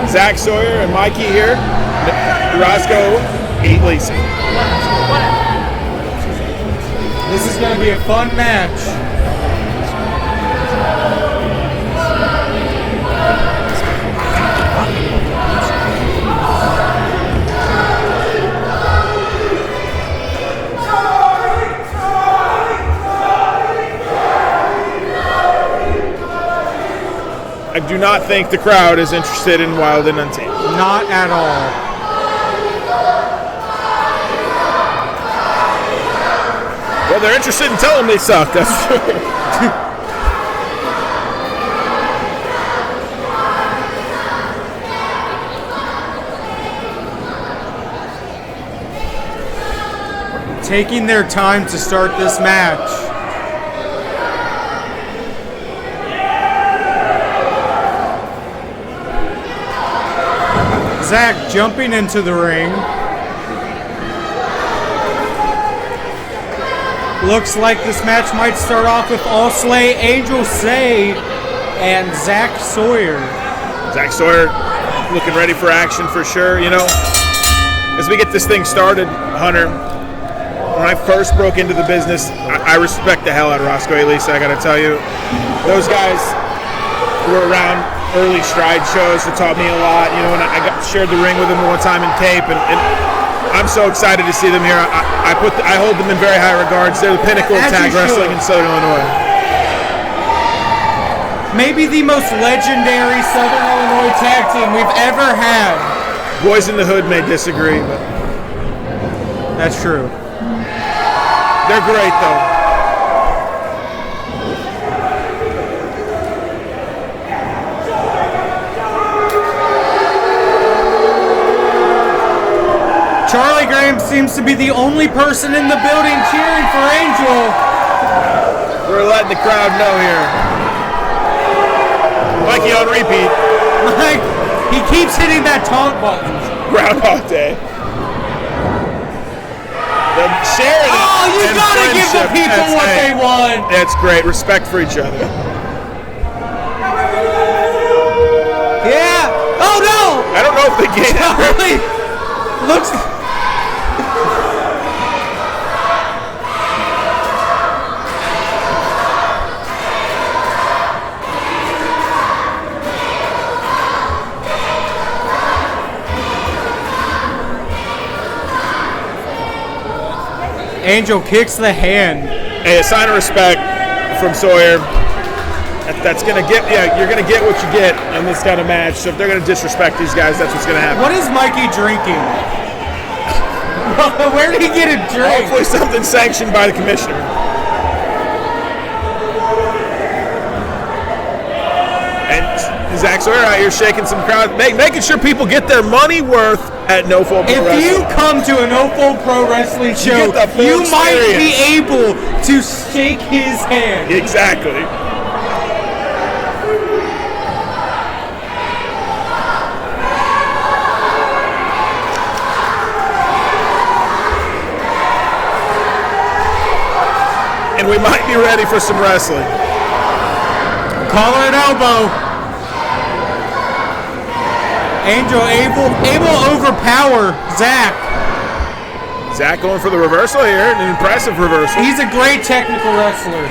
Zach Sawyer and Mikey here. Roscoe, Pete Lacey. This is going to be a fun match. I do not think the crowd is interested in Wild and Untamed. Not at all. Well, they're interested in telling them they suck, that's true. Taking their time to start this match. Zach jumping into the ring. Looks like this match might start off with All Slay, Angel Say, and Zach Sawyer. Zach Sawyer looking ready for action for sure. You know, as we get this thing started, Hunter, when I first broke into the business, I respect the hell out of Roscoe Elisa, I gotta tell you. Those guys were around early stride shows that taught me a lot, you know, and I shared the ring with them one time in tape, and I'm so excited to see them here. I hold them in very high regards. They're the pinnacle of tag wrestling in Southern Illinois. Maybe the most legendary Southern Illinois tag team we've ever had. Boys in the Hood may disagree, but that's true. They're great, though. Charlie Graham seems to be the only person in the building cheering for Angel. We're letting the crowd know here. Mikey on repeat. Mike, he keeps hitting that taunt button. Groundhog Day. The sharing you gotta give the people what they want. That's great. Respect for each other. Yeah. Oh no! I don't know if they get it. Looks. Angel kicks the hand. Hey, a sign of respect from Sawyer. That's gonna get, you're gonna get what you get in this kind of match. So if they're gonna disrespect these guys, that's what's gonna happen. What is Mikey drinking? Where did he get a drink? Hopefully something sanctioned by the commissioner. And Zach Sawyer out here shaking some crowd, making sure people get their money worth at No Fold Pro Wrestling. If you come to a No Fold Pro Wrestling show, you might be able to shake his hand. Exactly. And we might be ready for some wrestling. Collar and elbow. Angel able to overpower Zach. Zach going for the reversal here, an impressive reversal. He's a great technical wrestler.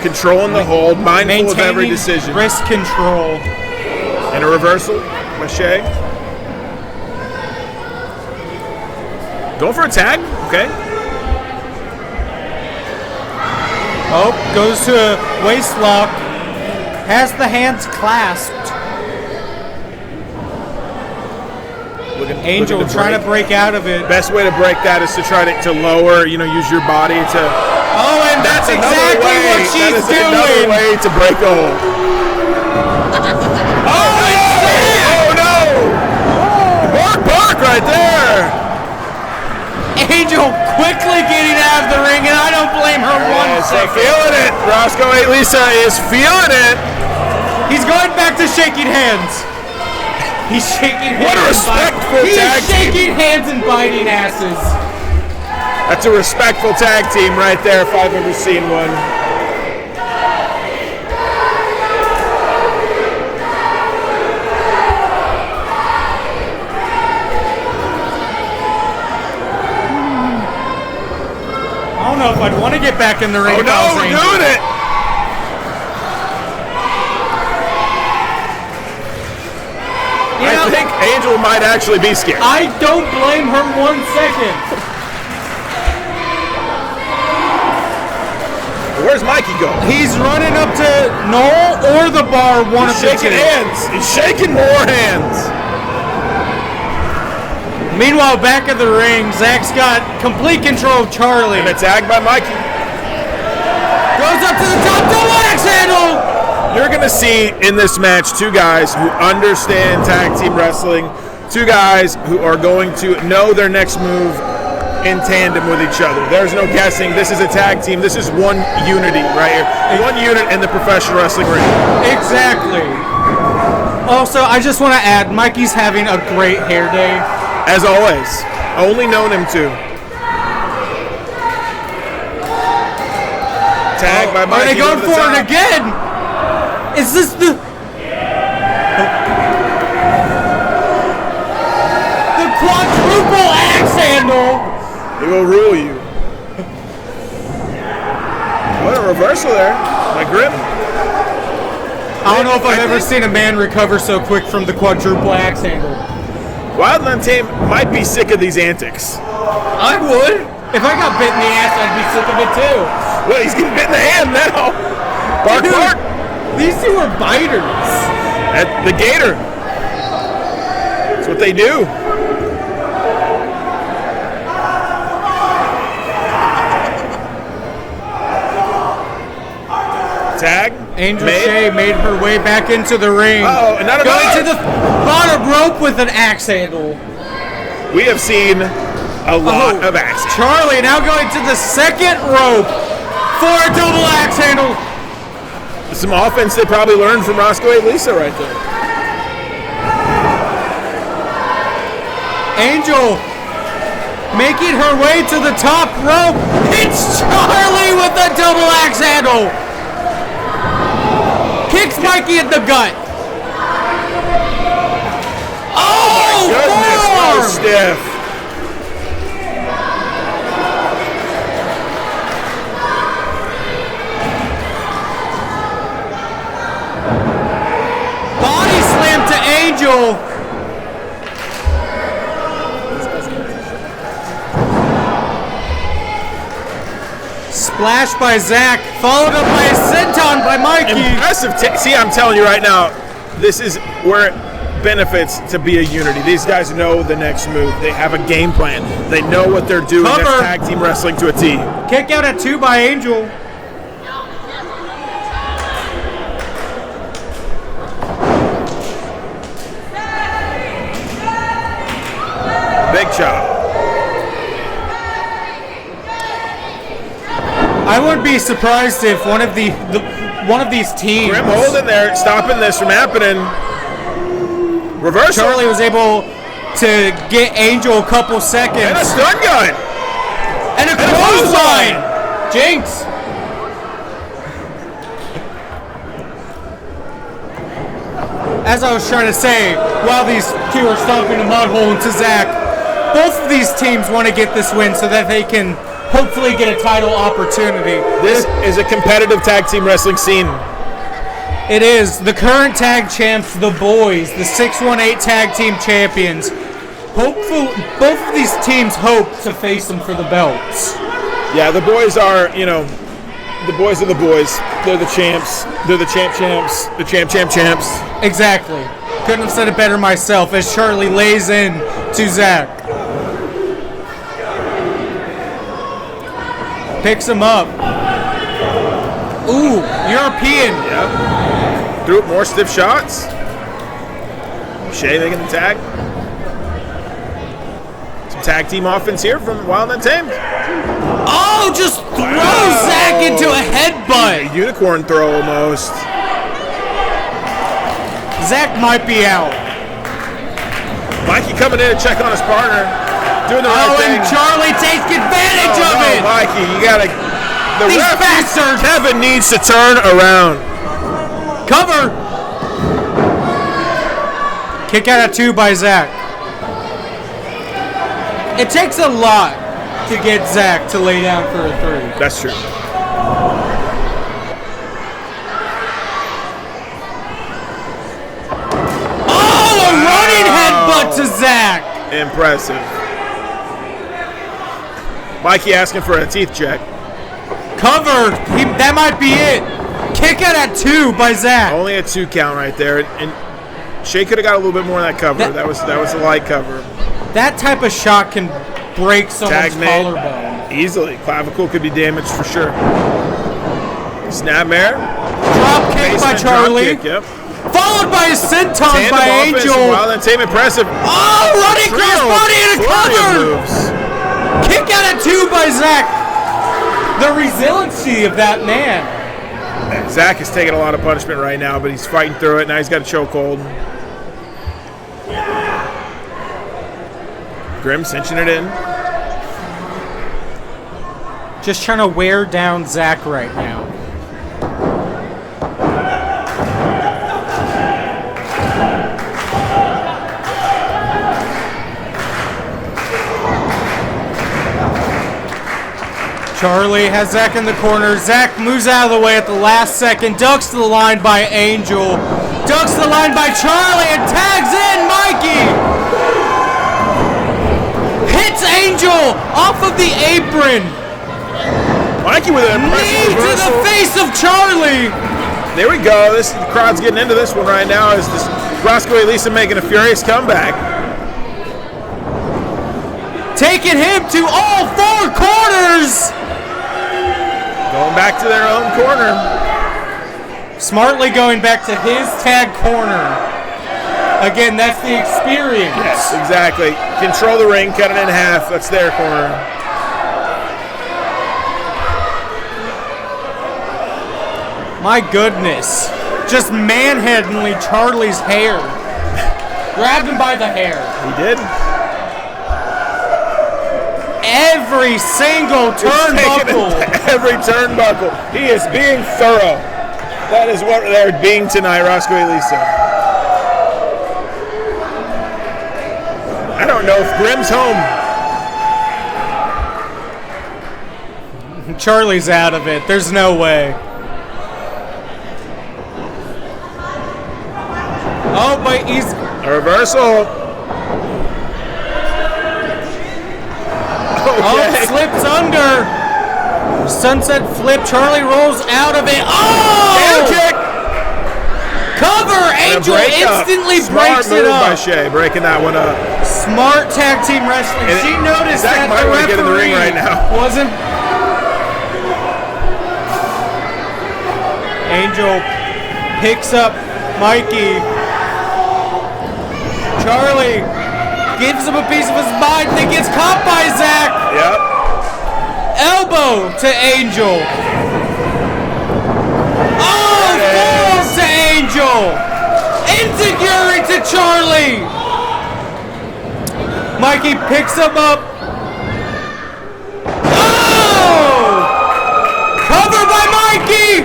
controlling the hold, mindful of every Maintaining decision. wrist control. And a reversal by Shea. Going for a tag, okay. Oh, goes to a waist lock. Has the hands clasped. Angel trying to break out of it. Best way to break that is to try to lower, use your body to. Oh, and that's exactly what she's that is doing. another way to break a hold. Oh no! Bark right there. Angel quickly getting out of the ring, and I don't blame her one second. Feeling it. Roscoe Lisa is feeling it. He's going back to shaking hands. He's shaking hands. What a respectful tag He's shaking hands and biting asses. That's a respectful tag team right there if I've ever seen one. I don't know if I'd want to get back in the ring. Oh no, we're doing it! I think Angel might actually be scared. I don't blame her 1 second. Where's Mikey going? He's running up to Noel or the bar. One He's of the shaking two. hands. He's shaking more hands. Meanwhile, back of the ring, Zach's got complete control of Charlie. And a tag by Mikey. Goes up to the top, double axe handle. You're going to see in this match two guys who understand tag team wrestling, two guys who are going to know their next move in tandem with each other. There's no guessing. This is a tag team. This is one unity right here. One unit in the professional wrestling ring. Exactly. Also, I just want to add, Mikey's having a great hair day. As always. Only known him to. Tag by Mikey. Are they going for it again? Is this the quadruple axe handle? He will rule you. What a reversal there by Grim. I don't know if I've ever seen a man recover so quick from the quadruple axe handle. Wildland Team might be sick of these antics. I would. If I got bit in the ass, I'd be sick of it too. Well, he's getting bit in the hand now. Bark, Dude, bark. These two are biters. At the Gator. That's what they do. Tag. Angel Shea made her way back into the ring. Uh-oh, another going to the bottom rope with an axe handle. We have seen a lot of axes. Charlie now going to the second rope for a double axe handle. Some offense they probably learned from Roscoe Lisa right there. Angel making her way to the top rope. It's Charlie with the double axe handle. Kicks Mikey in the gut. Oh, goodness, so stiff. Body slam to Angel. Splash by Zach, followed up by a senton by Mikey. Impressive. See, I'm telling you right now, this is where it benefits to be a unity. These guys know the next move. They have a game plan. They know what they're doing. Cover. That's tag team wrestling to a T. Kick out at 2 by Angel. Big chop. I wouldn't be surprised if one of these teams. Grim holding there, stopping this from happening. Reversal. Charlie was able to get Angel a couple seconds. And a stun gun. And a clothesline. Jinx. As I was trying to say, while these two are stomping a mud hole into Zach, both of these teams want to get this win so that they can hopefully get a title opportunity. This is a competitive tag team wrestling scene. It is. The current tag champs, the boys, the 618 tag team champions. Hopefully, both of these teams hope to face them for the belts. Yeah, the boys are, the boys are the boys. They're the champs. They're the champs. The champs. Exactly. Couldn't have said it better myself as Charlie lays in to Zach. Picks him up. Ooh, European. Yep. Threw up more stiff shots. Shea making the tag. Some tag team offense here from Wild and Untamed. Oh, just throws Zach into a headbutt. A unicorn throw almost. Zach might be out. Mikey coming in to check on his partner. Doing the right thing. And Charlie takes advantage of it. Mikey, you gotta. The These ref, bastards. Kevin needs to turn around. Cover. Kick out at 2 by Zach. It takes a lot to get Zach to lay down for a 3. That's true. Oh, a running headbutt to Zach. Impressive. Mikey asking for a teeth check. Cover. That might be it. Kick out at 2 by Zach. Only a 2 count right there, and Shea could have got a little bit more in that cover. That was a light cover. That type of shot can break someone's Tag made. collarbone. Easily. Clavicle could be damaged for sure. Snapmare. Drop kick by Charlie. Drop kick, yep. Followed by a senton Tandem by offense from Angel. Wild and Tame, impressive. Oh, running crossbody and a Flurry of cover. moves. Kick out at 2 by Zach. The resiliency of that man. Zach is taking a lot of punishment right now, but he's fighting through it. Now he's got a chokehold. Grim cinching it in. Just trying to wear down Zach right now. Charlie has Zach in the corner. Zach moves out of the way at the last second. Ducks to the line by Angel. Ducks to the line by Charlie and tags in Mikey. Hits Angel off of the apron. Mikey with an impressive Knee to reversal. the face of Charlie. There we go. The crowd's getting into this one right now. Is this Roscoe Elisa making a furious comeback? Taking him to all 4 corners. Going back to their own corner. Smartly going back to his tag corner. Again, that's the experience. Yes, exactly. Control the ring, cut it in half. That's their corner. My goodness. Just manhandling Charlie's hair. Grabbed him by the hair. He did. Every single turnbuckle. Every turnbuckle. He is being thorough. That is what they're being tonight, Roscoe Elisa. I don't know if Grim's home. Charlie's out of it. There's no way. Oh, but he's... A reversal. Oh, slips under. Sunset flip. Charlie rolls out of it. Oh! Tail kick. Cover. Angel instantly breaks it Smart move by up. Shea, breaking that one up. Smart tag team wrestling. And She noticed Zach that might the want to get in the ring referee right now. wasn't. Angel picks up Mikey. Charlie gives him a piece of his mind, then gets caught by Zach. Yep. Elbow to Angel. Oh, forearm to Angel. Insecurity to Charlie. Mikey picks him up. Oh! Cover by Mikey.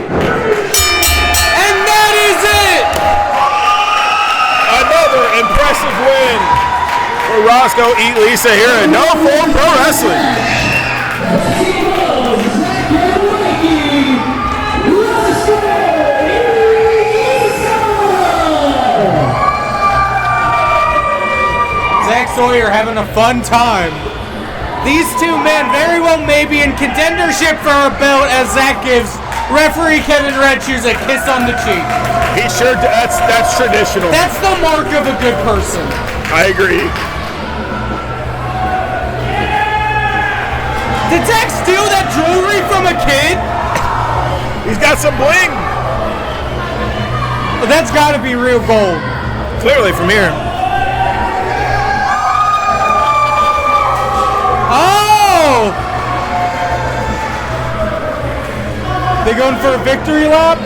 And that is it. Another impressive win for Roscoe Elisa here at No Form Pro Wrestling. Sawyer having a fun time. These two men very well may be in contendership for a belt as Zach gives referee Kevin Redshoes a kiss on the cheek. He sure that's traditional. That's the mark of a good person. I agree. Did Zach steal that jewelry from a kid? He's got some bling. Well, that's got to be real gold. Clearly from here. Oh! They going for a victory lap?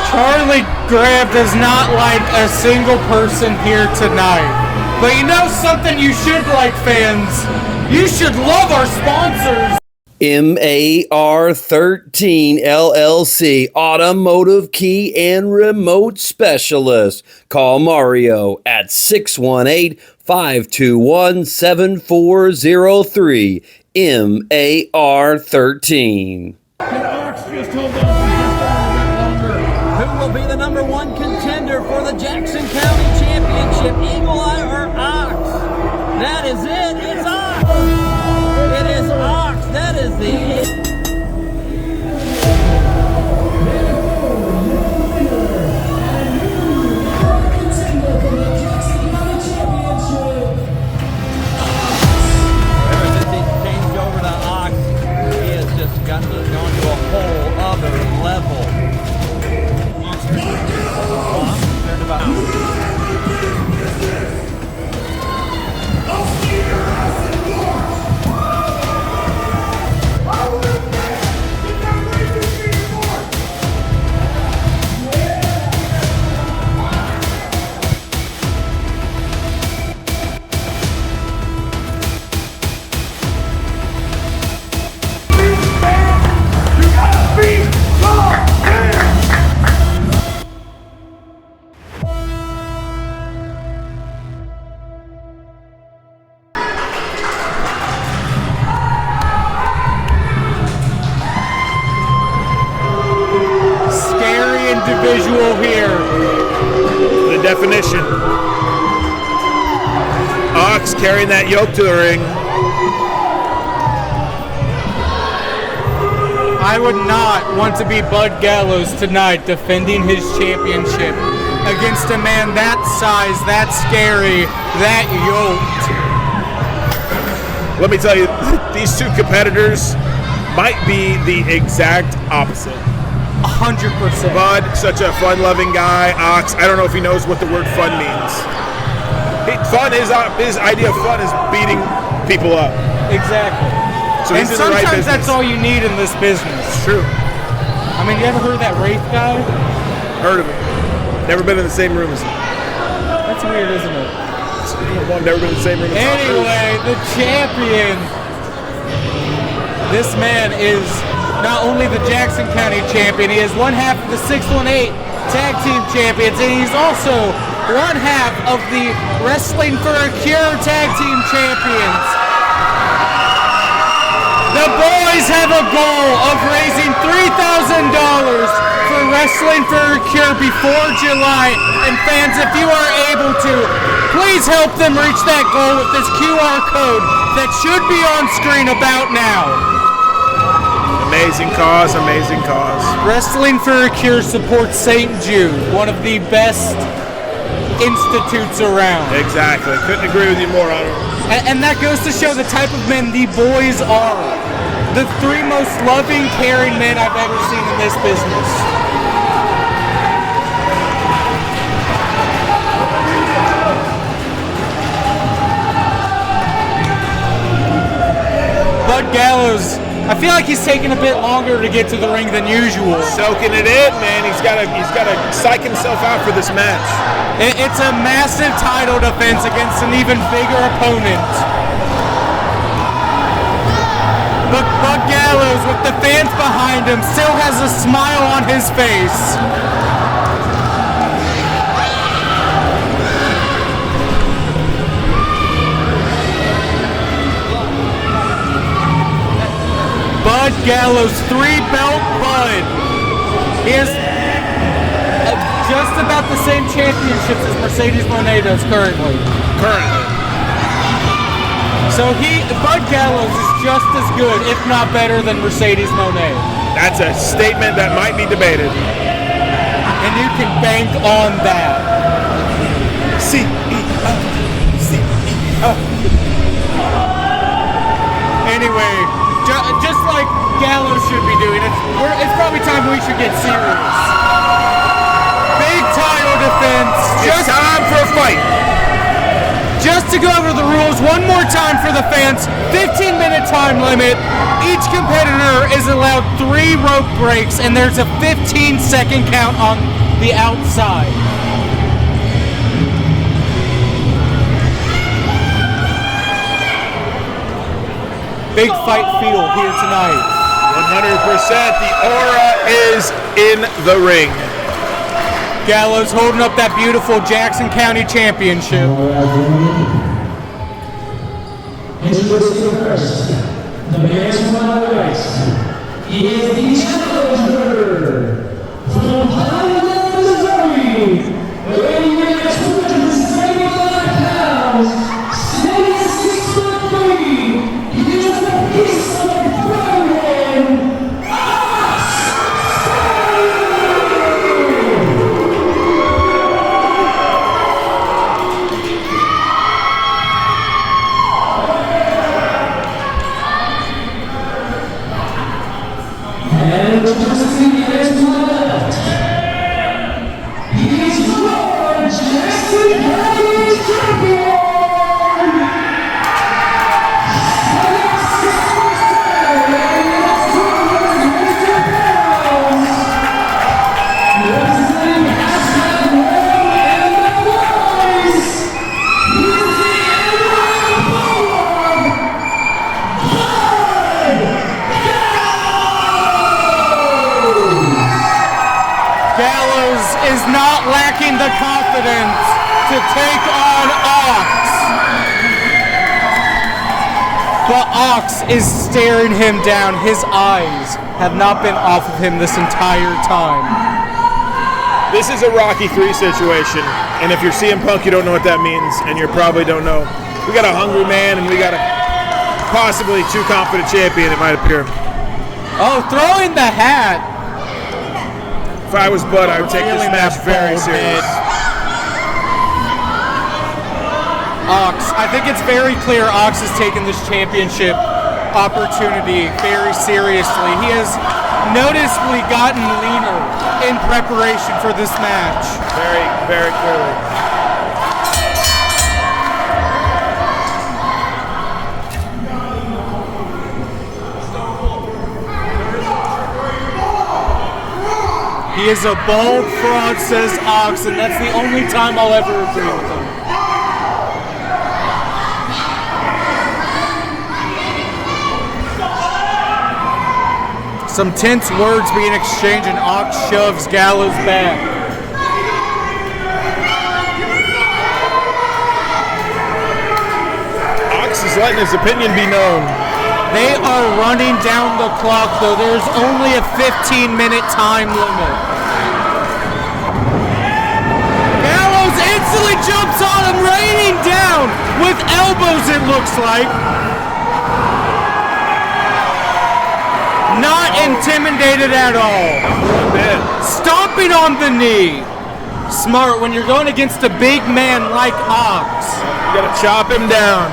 Charlie Graham does not like a single person here tonight. But you know something you should like, fans? You should love our sponsors. MAR13 LLC, Automotive Key and Remote Specialist. Call Mario at 618-521-7403. MAR13. Who will be the number one contender for the Jackson County Championship, Eagle Eye or Ox? That is it. It's Ox. It is Ox. That is the Ever since he changed over to Ox, he has just gone to a whole other level. Concerned about visual here. The definition. Ox carrying that yoke to the ring. I would not want to be Bud Gallows tonight defending his championship against a man that size, that scary, that yoked. Let me tell you, these two competitors might be the exact opposite. 100%. Bud, such a fun-loving guy. Ox, I don't know if he knows what the word fun means. His idea of fun is beating people up. Exactly. So and he's in the right sometimes business. that's all you need in this business. It's true. I mean, you ever heard of that Wraith guy? Heard of him. Never been in the same room as him. That's weird, isn't it? I've never been in the same room as him. Anyway, the champion. This man is not only the Jackson County champion, he is one half of the 618 Tag Team Champions, and he's also one half of the Wrestling for a Cure Tag Team Champions. The boys have a goal of raising $3,000 for Wrestling for a Cure before July, and fans, if you are able to, please help them reach that goal with this QR code that should be on screen about now. Amazing cause, amazing cause. Wrestling for a Cure supports St. Jude, one of the best institutes around. Exactly. Couldn't agree with you more, Honor. And that goes to show the type of men the boys are. The three most loving, caring men I've ever seen in this business. Bud Gallows, I feel like he's taking a bit longer to get to the ring than usual. Soaking it in, man. He's got to psych himself out for this match. It's a massive title defense against an even bigger opponent. But Bud Gallows, with the fans behind him, still has a smile on his face. Bud Gallows, 3-belt Bud. He has just about the same championships as Mercedes Moné does currently. So Bud Gallows is just as good, if not better, than Mercedes Moné. That's a statement that might be debated. And you can bank on that. CEO. Anyway, just like Gallows should be doing, it's probably time we should get serious. Big title defense. It's time for a fight. Just to go over the rules one more time for the fans, 15-minute time limit. Each competitor is allowed 3 rope breaks, and there's a 15-second count on the outside. Big fight feel here tonight. 100%. The aura is in the ring. Gallows holding up that beautiful Jackson County Championship. Introducing first, the man from my right. He is the challenger from Highland, Missouri, weighing in at 275 pounds, standing 6'3". He is a piece of Brian. And introducing the man to my left, he's your Jackson County champion. Is not lacking the confidence to take on Ox. But Ox is staring him down. His eyes have not been off of him this entire time. This is a Rocky 3 situation, and if you're CM Punk, you don't know what that means, and you probably don't know. We got a hungry man, and we got a possibly too confident champion, it might appear. Oh, throwing the hat. If I was Bud, I would take this match very serious. Ox, I think it's very clear Ox is taking this championship opportunity very seriously. He has noticeably gotten leaner in preparation for this match. Very, very clearly. He is a bald fraud, says Ox, and that's the only time I'll ever agree with him. Some tense words being exchanged, and Ox shoves Gallows back. Ox is letting his opinion be known. They are running down the clock, though. There's only a 15-minute time limit. Gallows instantly jumps on him, raining down with elbows, it looks like. Not intimidated at all. One bit. Stomping on the knee. Smart when you're going against a big man like Ox. You gotta chop him down.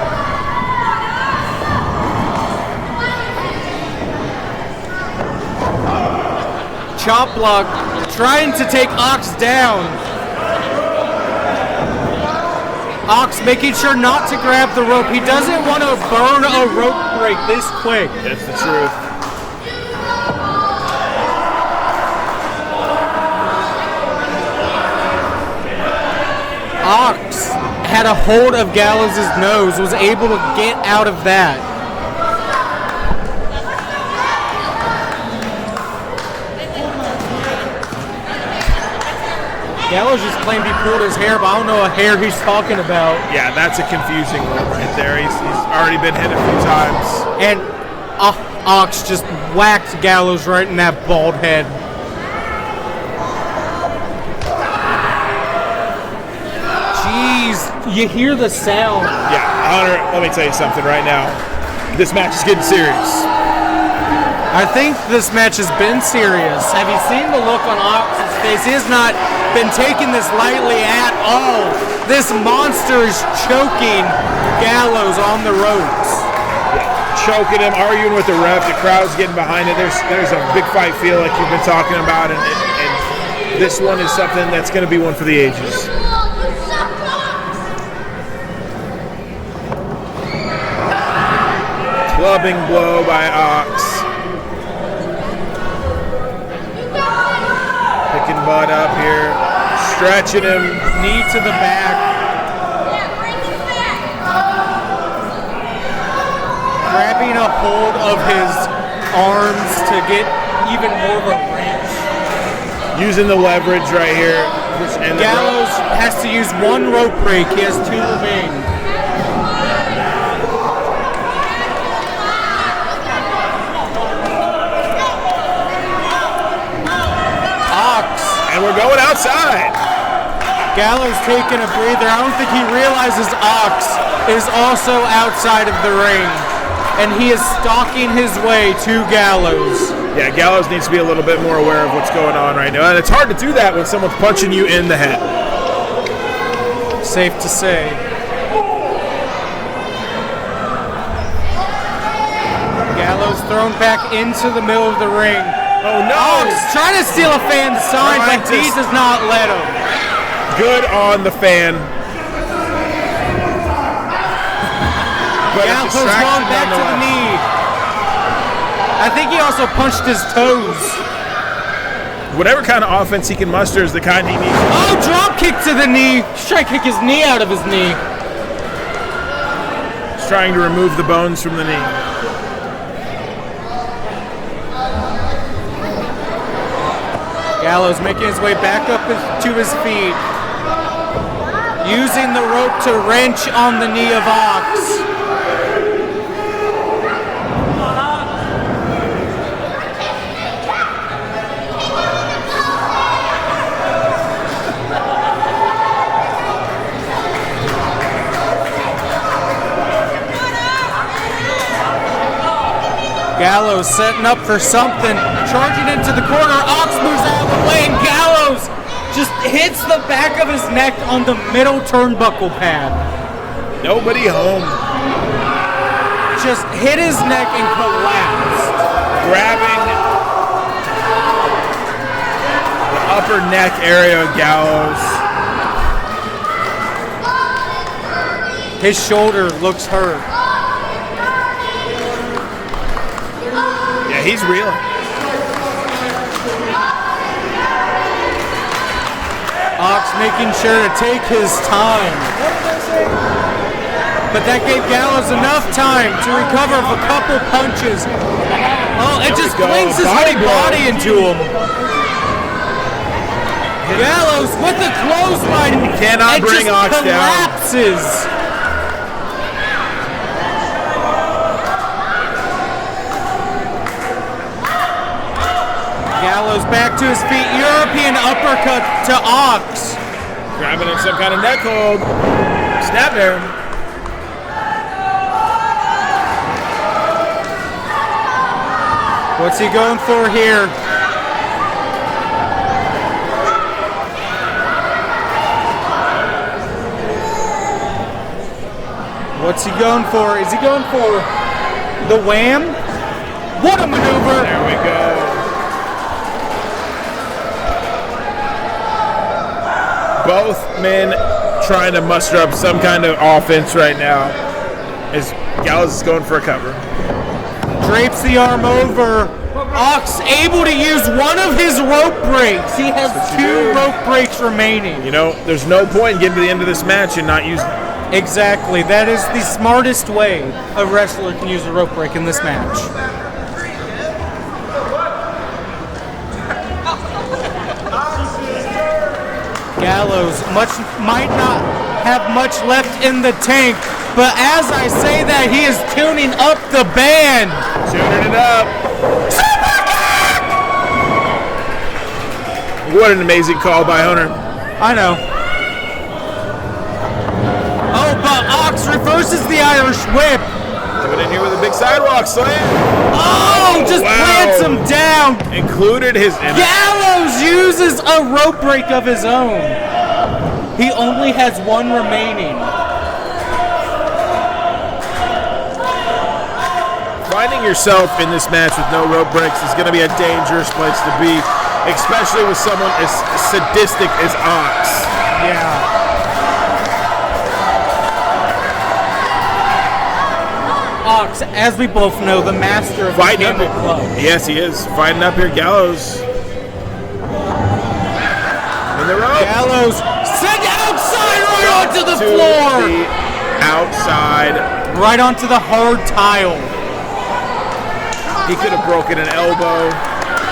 Chop block, trying to take Ox down. Ox making sure not to grab the rope. He doesn't want to burn a rope break this quick. That's the truth. Ox had a hold of Gallows' nose, was able to get out of that. Gallows just claimed he pulled his hair, but I don't know what hair he's talking about. Yeah, that's a confusing one right there. He's already been hit a few times. And Ox just whacked Gallows right in that bald head. Jeez, you hear the sound. Yeah, Hunter, let me tell you something right now. This match is getting serious. I think this match has been serious. Have you seen the look on Ox's face? He has not been taking this lightly at all. This monster is choking Gallows on the ropes. Choking him, arguing with the ref. The crowd's getting behind it. There's a big fight feel like you've been talking about, and this one is something that's going to be one for the ages. Clubbing blow by Ox. Picking Bud up here, stretching him, knee to the back. Grabbing a hold of his arms to get even more of a wrench. Using the leverage right here. And Gallows has to use one rope break. He has two remaining. And we're going outside. Gallows taking a breather. I don't think he realizes Ox is also outside of the ring. And he is stalking his way to Gallows. Yeah, Gallows needs to be a little bit more aware of what's going on right now. And it's hard to do that when someone's punching you in the head. Safe to say. Gallows thrown back into the middle of the ring. Oh no! Ox trying to steal a fan's sign, but he does not let him. Good on the fan. Gallows going back to the knee. I think he also punched his toes. Whatever kind of offense he can muster is the kind he needs. Oh, drop kick to the knee. He's trying to kick his knee out of his knee. He's trying to remove the bones from the knee. Gallows making his way back up to his feet. Using the rope to wrench on the knee of Ox. Gallows setting up for something, charging into the corner. Ox moves out of the way, and Gallows just hits the back of his neck on the middle turnbuckle pad. Nobody home. Just hit his neck and collapsed. Grabbing the upper neck area of Gallows. His shoulder looks hurt. Yeah, he's reeling. Ox making sure to take his time. But that gave Gallows enough time to recover a couple punches. Oh, it just flings his whole body into him. Gallows with the clothesline. You cannot bring Ox down. Collapses. Gallows back to his feet. European uppercut to Ox. Grabbing in some kind of neck hold. Snap there. What's he going for here? What's he going for? Is he going for the wham? What a maneuver! There we go. Both men trying to muster up some kind of offense right now as Gallows is going for a cover. Drapes the arm over. Ox able to use one of his rope breaks. He has two rope breaks remaining. You know, there's no point in getting to the end of this match and not using them. Exactly. That is the smartest way a wrestler can use a rope break in this match. Gallows might not have much left in the tank, but as I say that, he is tuning up the band. Tuning it up. What an amazing call by Hunter. I know. Oh, but Ox reverses the Irish whip. Coming in here with a big sidewalk slam. Oh, just plants him down. Included his... Gallows uses a rope break of his own. He only has one remaining. Finding yourself in this match with no rope breaks is going to be a dangerous place to be, especially with someone as sadistic as Ox. Yeah. Ox, as we both know, the master of the Cable Club. Yes, he is. Fighting up here, Gallows. In the rope. Gallows sent outside right onto the floor. The outside. Right onto the hard tile. He could have broken an elbow.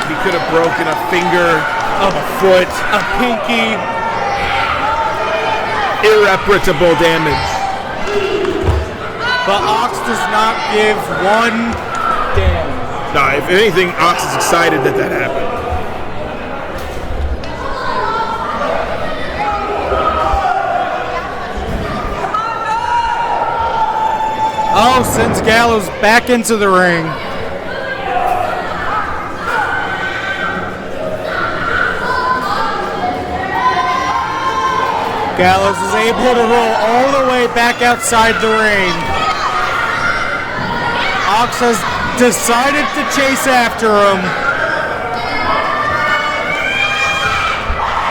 He could have broken a finger, a foot, a pinky. Irreparable damage. But Ox does not give one damn. No, if anything, Ox is excited that that happened. Oh, sends Gallows back into the ring. Gallows is able to roll all the way back outside the ring. Ox has decided to chase after him.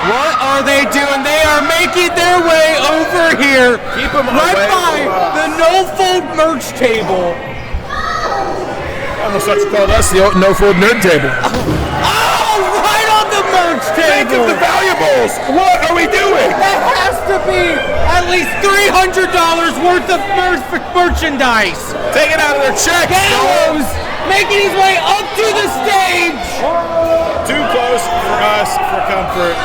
What are they doing? They are making their way over here. Keep them right away by the no-fold merch table. I almost thought you called us the no-fold nerd table. Oh, right on the merch table. Think of the valuables. What are we doing? That has to be at least $300 worth of merchandise. Take it out of their check. Gallows making his way up to the stage. Too close for us for comfort.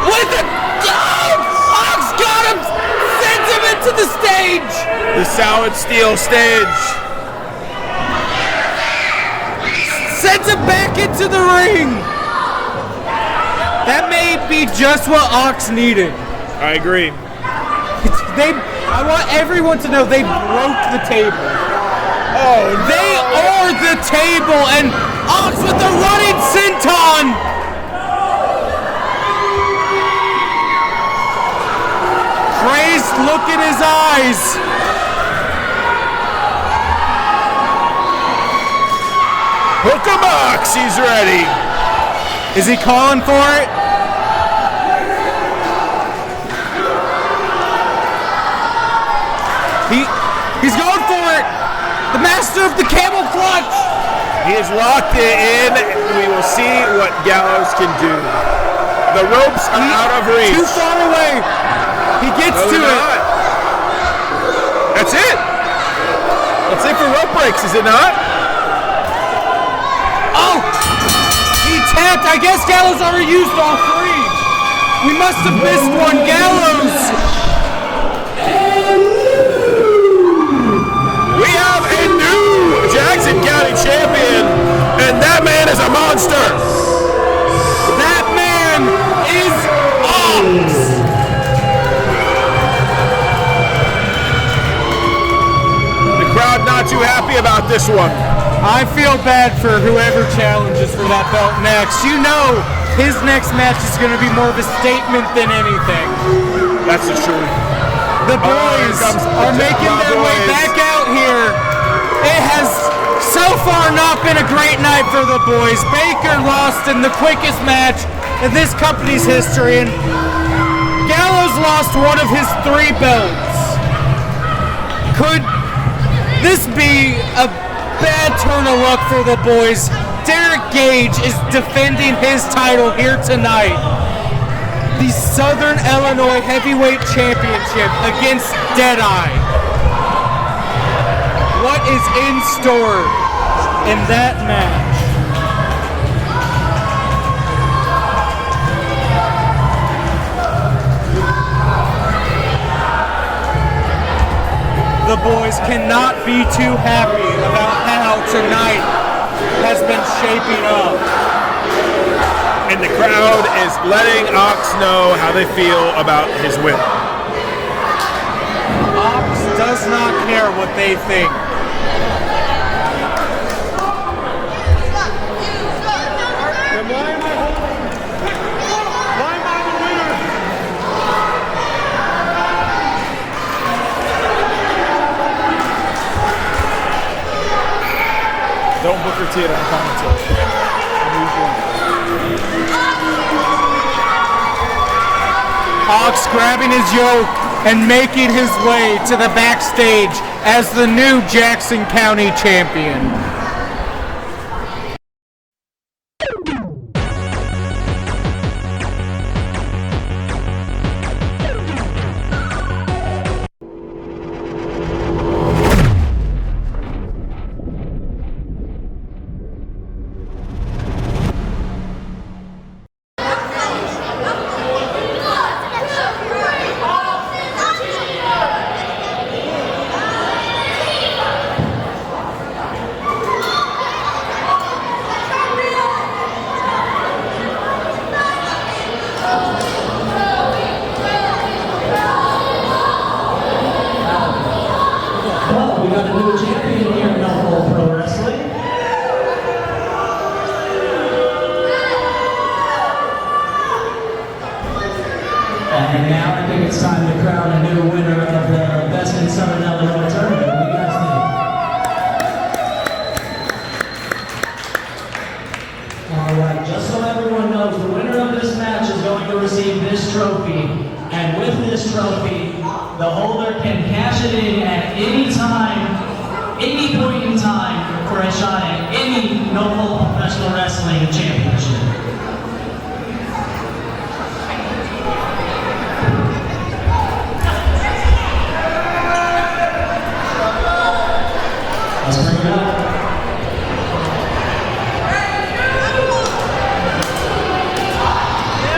With the Ox got him, sends him into the stage. The solid steel stage. Sends him back into the ring. That may be just what Ox needed. I agree. I want everyone to know they broke the table. Oh, no. They are the table, and Ox with the running senton. Crazed look in his eyes. Hook 'em Ox, he's ready. Is he calling for it? He's going for it. The master of the camel clutch. He has locked it in. We will see what Gallows can do. The ropes are out of reach. Too far away. He gets to it. That's it. That's it for rope breaks, is it not? Oh! He tapped. I guess Gallows already used all three. We must have missed one. Gallows. We have a new Jackson County champion, and that man is a monster. That man is Ox. The crowd not too happy about this one. I feel bad for whoever challenges for that belt next. You know his next match is going to be more of a statement than anything. That's the truth. The boys are making their way back out here. It has so far not been a great night for the boys. Baker lost in the quickest match in this company's history, and Gallows lost one of his 3 belts. Could this be a bad turn of luck for the boys? Derick Gage is defending his title here tonight. The Southern Illinois Heavyweight Championship against Deadeye. What is in store in that match? the boys cannot be too happy about how tonight has been shaping up. And the crowd is letting Ox know how they feel about his win. Ox does not care what they think. And why am I the winner? Don't book your tea on the commentary. Ox grabbing his yoke and making his way to the backstage as the new Jackson County champion. Well, we got a new champion here in Melville Pro Wrestling. And now I think it's time to crown a new winner of the Best in Southern Illinois tournament. What do you guys think? All right, just so everyone knows, the winner of this match is going to receive this trophy. And with this trophy, the holder can cash it in at any time, any point in time, for a shot at any local professional wrestling championship. Let's bring it up.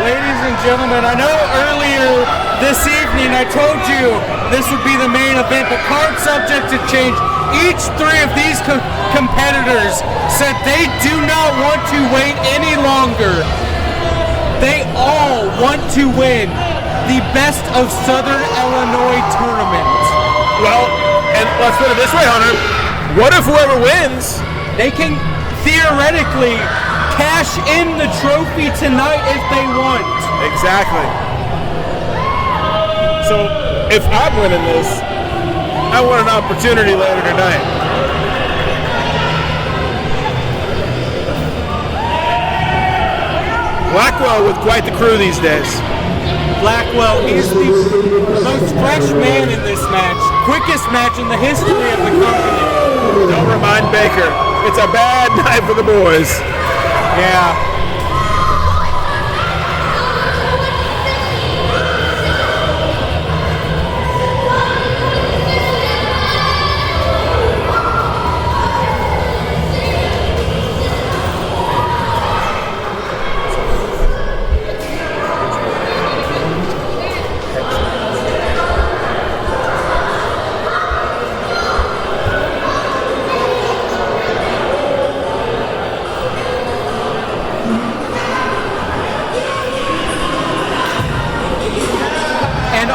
Ladies and gentlemen, I know earlier this evening I told you this would be the main event, but card subject to change. Each three of these competitors said they do not want to wait any longer. They all want to win the Best of Southern Illinois tournament. Well, and let's put it this way, Hunter. What if whoever wins, they can theoretically cash in the trophy tonight if they want. exactly. So if I'm winning this, I want an opportunity later tonight. Blackwell with quite the crew these days. Blackwell is the most fresh man in this match. Quickest match in the history of the company. Don't remind Baker. It's a bad night for the boys. Yeah.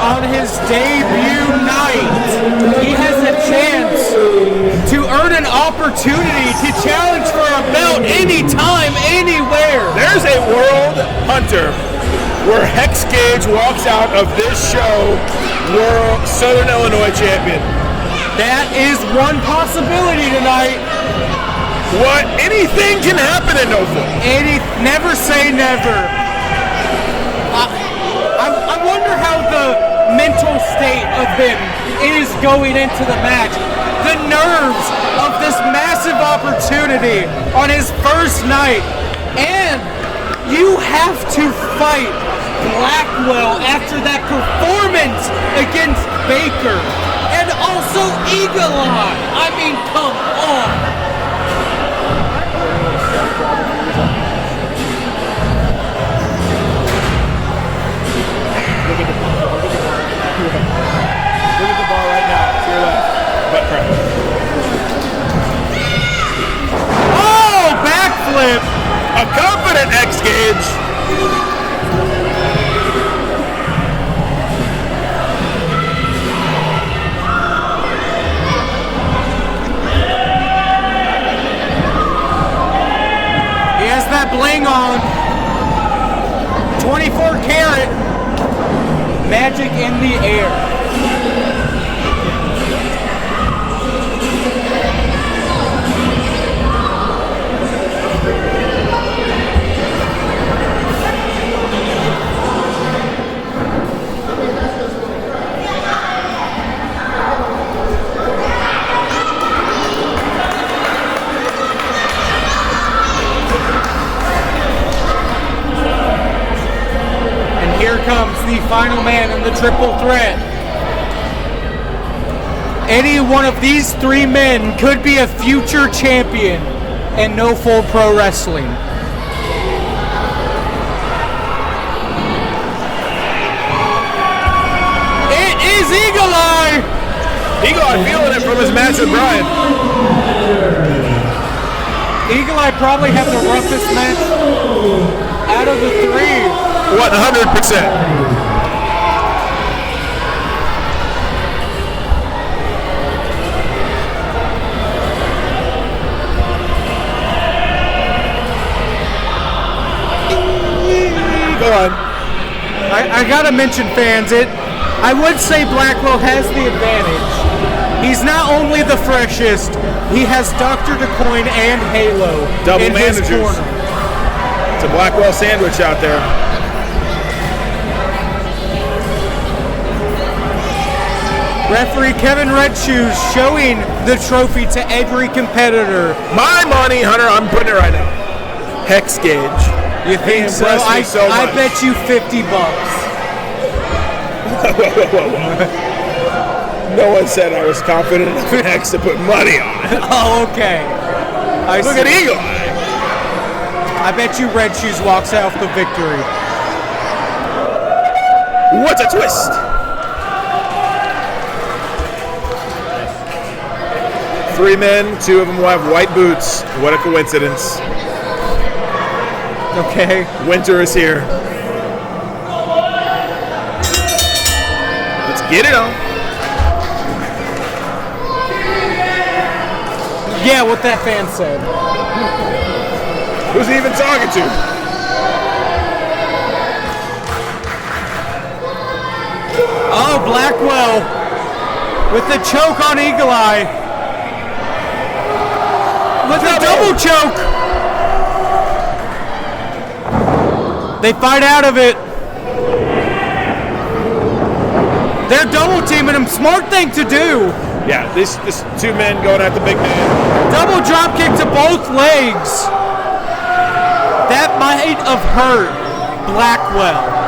On his debut night, he has a chance to earn an opportunity to challenge for a belt anytime, anywhere. There's a World Hunter where Hex Gage walks out of this show World Southern Illinois champion. That is one possibility tonight. What? Anything can happen in Norfolk. Never say never. I wonder how the mental state of him is going into the match. The nerves of this massive opportunity on his first night. And you have to fight Blackwell after that performance against Baker. And also Eagle Eye. I mean, come on. Look at the bar right now. To your left. 24 karat magic in the air. Comes the final man in the triple threat. Any one of these three men could be a future champion in No Full Pro Wrestling. It is Eagle Eye! Eagle Eye feeling it from his match with Brian. Eagle Eye probably had the roughest match out of the three. 100%. Go on. I gotta mention, fans, I would say Blackwell has the advantage. He's not only the freshest, he has Dr. DeCoin and Halo Double in managers. his corner. It's a Blackwell sandwich out there. Referee Kevin Redshoes showing the trophy to every competitor. My money, Hunter, I'm putting it right now. Hex Gage. You think so? I bet you $50. No one said I was confident enough in Hex to put money on it. Oh, okay. Look at Eagle Eye. I bet you Red Shoes walks out with the victory. What a twist! Three men, two of them will have white boots. What a coincidence. Okay. Winter is here. Let's get it on. Yeah, what that fan said. Who's he even talking to? Oh, Blackwell with the choke on Eagle Eye. With a double choke. They fight out of it. They're double teaming him. Smart thing to do. Yeah, this two men going at the big man. Double drop kick to both legs. That might have hurt Blackwell.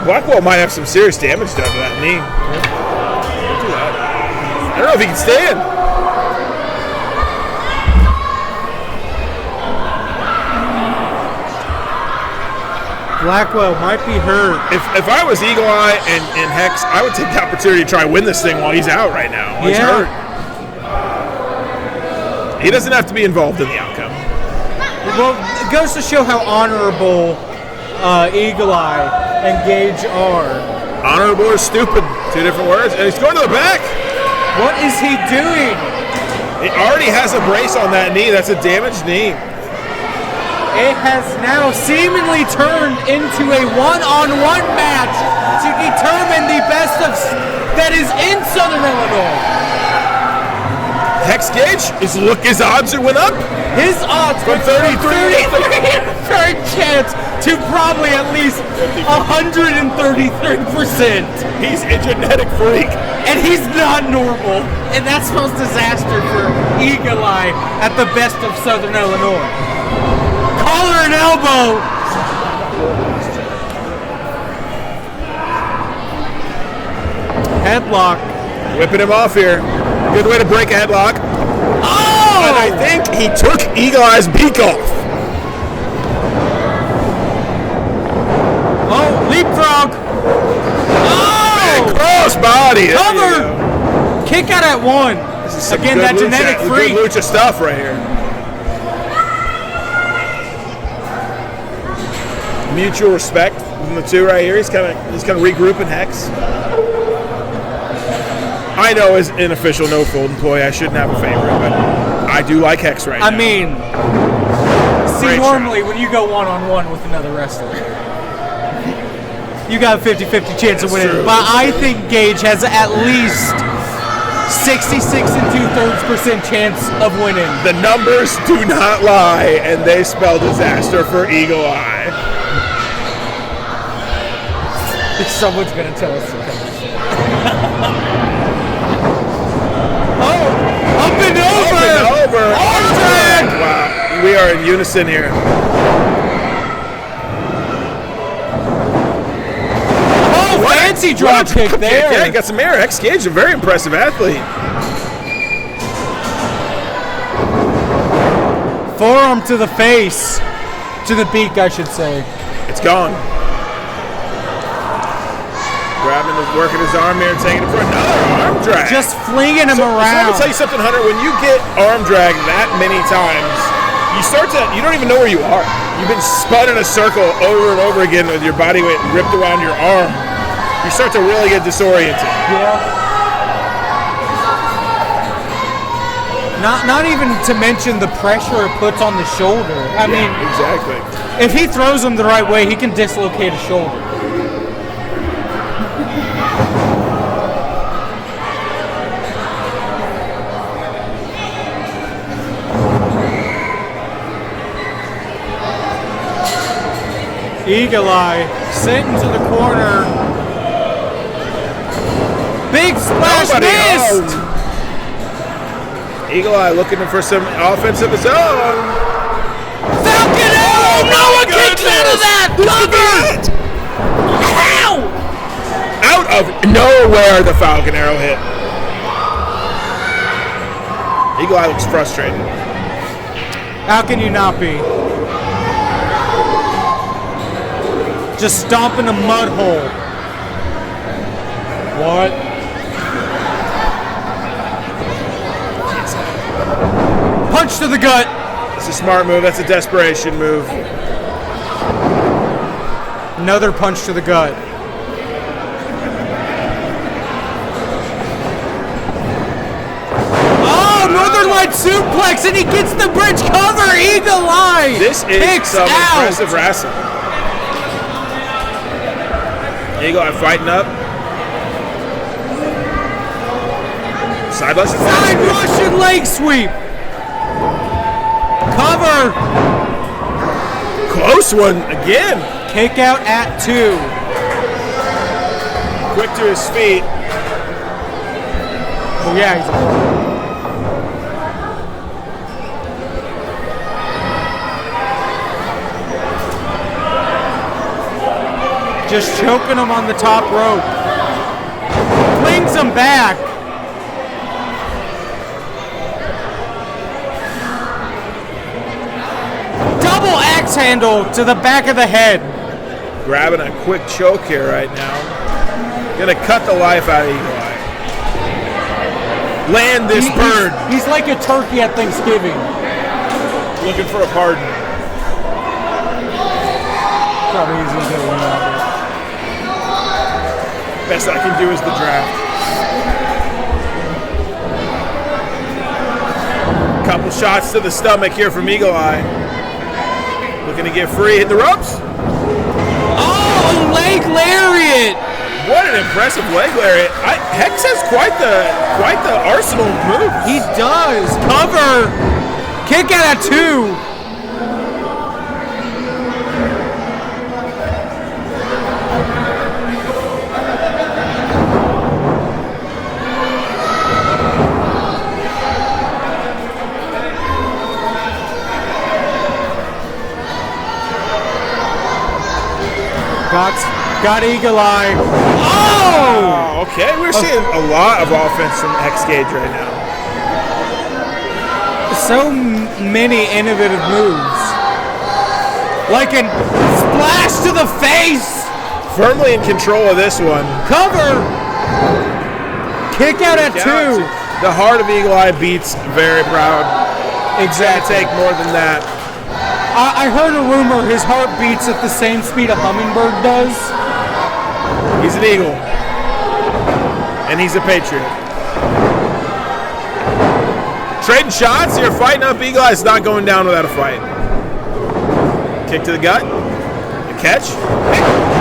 Blackwell might have some serious damage done to that knee. Don't do that. I don't know if he can stand. Blackwell might be hurt. If I was Eagle Eye and Hex, I would take the opportunity to try and win this thing while he's out right now. He's hurt. He doesn't have to be involved in the outcome. Well, it goes to show how honorable Eagle Eye and Gage are. Honorable or stupid, two different words. And he's going to the back. What is he doing? He already has a brace on that knee. That's a damaged knee. It has now seemingly turned into a one-on-one match to determine the best of that is in Southern Illinois. Hex Gage, his odds went up. His odds from 33 third chance to probably at least 133%. He's a genetic freak. And he's not normal. And that spells disaster for Eagle Eye at the best of Southern Illinois. Collar and elbow. Headlock. Whipping him off here. Good way to break a headlock. Oh! And I think he took Eagle Eye's beak off. Oh, leapfrog. Oh! Big cross body. Cover. Kick out at one. Again, that genetic freak. Good lucha stuff right here. Mutual respect from the two right here. He's kind of regrouping Hex. I know as an official no-fold employee, I shouldn't have a favorite, but I do like Hex right now. I mean, see, Great normally shot. when you go one-on-one with another wrestler, you got a 50-50 chance of winning. true. But I think Gage has at least 66 2/3% chance of winning. The numbers do not lie, and they spell disaster for Eagle Eye. Someone's going to tell us something. Oh, up and over! Arm drag! Wow, we are in unison here. Oh, fancy drop kick there. Yeah, got some air. X Gage, a very impressive athlete. Forearm to the face. To the beak, I should say. It's gone. Grabbing the working his arm here and taking it for another arm drag. Just flinging him So let around. me tell you something, Hunter. When you get arm drag that many times, you don't even know where you are. You've been spun in a circle over and over again with your body weight ripped around your arm. You start to really get disoriented. Yeah. Not even to mention the pressure it puts on the shoulder. I mean, exactly. if he throws him the right way, he can dislocate a shoulder. Eagle Eye sent into the corner. Big splash missed. Eagle Eye looking for some offense of his own. Falcon arrow! No one kicks out of that! Cover! Ow! Out of nowhere, the Falcon arrow hit. Eagle Eye looks frustrated. How can you not be? Just stomping a mud hole. What? Punch to the gut. It's a smart move. That's a desperation move. Another punch to the gut. Oh, Northern Light suplex, and he gets the bridge cover. Eagle Eye. This is kicks some out. impressive wrestling. Eagle Eye fighting up. Side Russian. Side Russian leg sweep. Cover. Close one again. Kick out at 2. Quick to his feet. Oh yeah, he's just choking him on the top rope. Flings him back. Double axe handle to the back of the head. Grabbing a quick choke here right now. Gonna cut the life out of Eagle Eye. Land this bird. He's like a turkey at Thanksgiving. Looking for a pardon. Probably easy to get one out of it. Best I can do is the draft. Couple shots to the stomach here from Eagle Eye. Looking to get free. Hit the ropes. Oh, a leg lariat. What an impressive leg lariat. Hex has quite the arsenal of moves. He does. Cover. Kick out at 2. Got Eagle Eye. Oh! Okay, we're seeing a lot of offense from X Gage right now. So many innovative moves. Like a splash to the face. Firmly in control of this one. Cover. Kick out at 2. The heart of Eagle Eye beats very proud. Exactly. Take more than that. I heard a rumor his heart beats at the same speed a hummingbird does. He's an eagle. And he's a patriot. Trading shots. You're fighting up. Eagle Eye's not going down without a fight. Kick to the gut. The catch.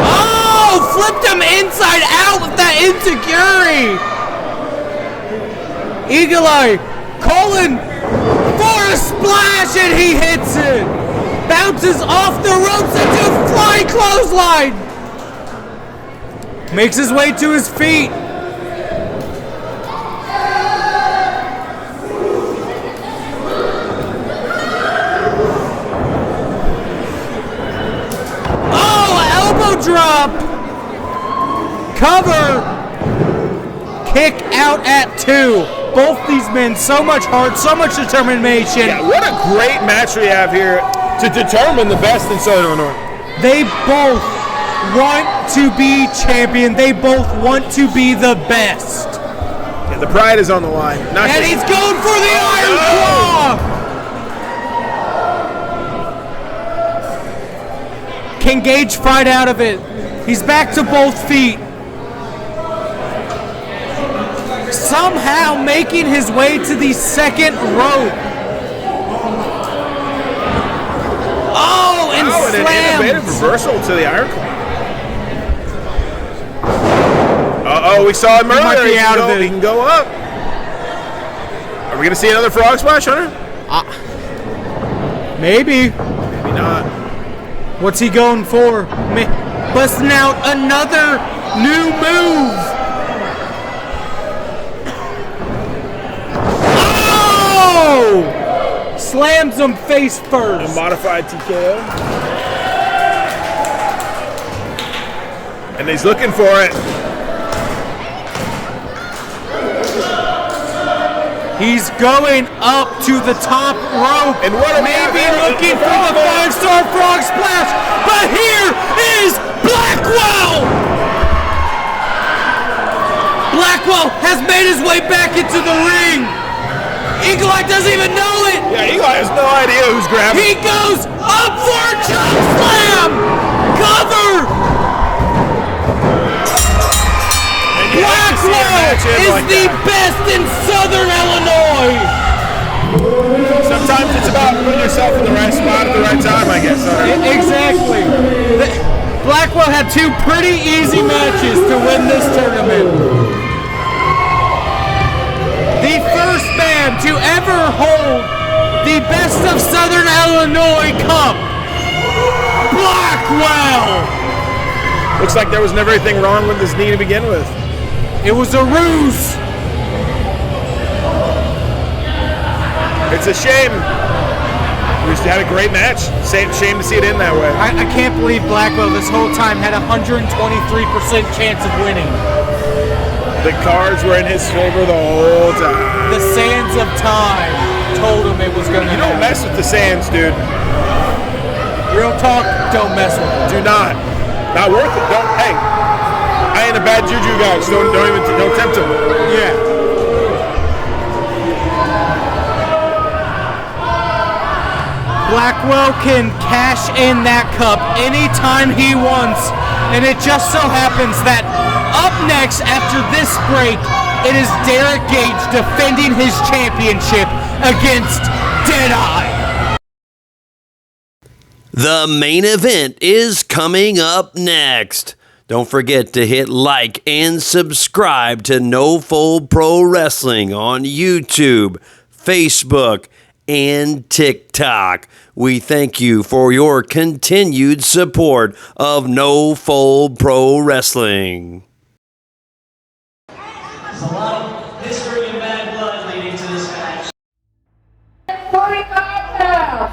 Oh, flipped him inside out with that enziguri. Eagle Eye calling for a splash, and he hits it. Bounces off the ropes into a flying clothesline. Makes his way to his feet. Drop, cover, kick out at 2. Both these men, so much heart, so much determination. Yeah, what a great match we have here to determine the best in Southern Illinois. They both want to be champion. They both want to be the best. Yeah, the pride is on the line. And he's going for the Iron Claw. Can Gage fight out of it? He's back to both feet. Somehow making his way to the second rope. Oh, and an innovative reversal to the Iron Claw. Uh-oh, we saw him earlier. He can go up. Are we going to see another frog splash, Hunter? Maybe. Maybe not. What's he going for? Busting out another new move. Oh! Slams him face first. A modified TKO. And he's looking for it. He's going up to the top rope. And what maybe looking for the 5-star frog splash. But here is Blackwell! Blackwell has made his way back into the ring. Eagle Eye doesn't even know it. Yeah, Eagle Eye has no idea who's grabbing. He goes up for a choke slam. Cover. Blackwell is the best in Southern Illinois. Sometimes it's about putting yourself in the right spot at the right time, I guess. Exactly. Blackwell had 2 pretty easy matches to win this tournament. The first man to ever hold the Best of Southern Illinois Cup, Blackwell. Looks like there was never anything wrong with his knee to begin with. It was a ruse. It's a shame. We just had a great match. Shame to see it end that way. I can't believe Blackwell this whole time had a 123% chance of winning. The cards were in his favor the whole time. The sands of time told him it was going to happen. You don't mess with the sands, dude. Real talk, don't mess with it. Do not. Not worth it. Don't. Hey, I ain't a bad juju guy. So don't tempt him. Yeah. Blackwell can cash in that cup anytime he wants, and it just so happens that up next after this break, it is Derick Gauge defending his championship against Deadeye. The main event is coming up next. Don't forget to hit like and subscribe to No Fold Pro Wrestling on YouTube, Facebook, and TikTok. We thank you for your continued support of No Fold Pro Wrestling. There's a lot of history and bad blood leading to this match. 45 now,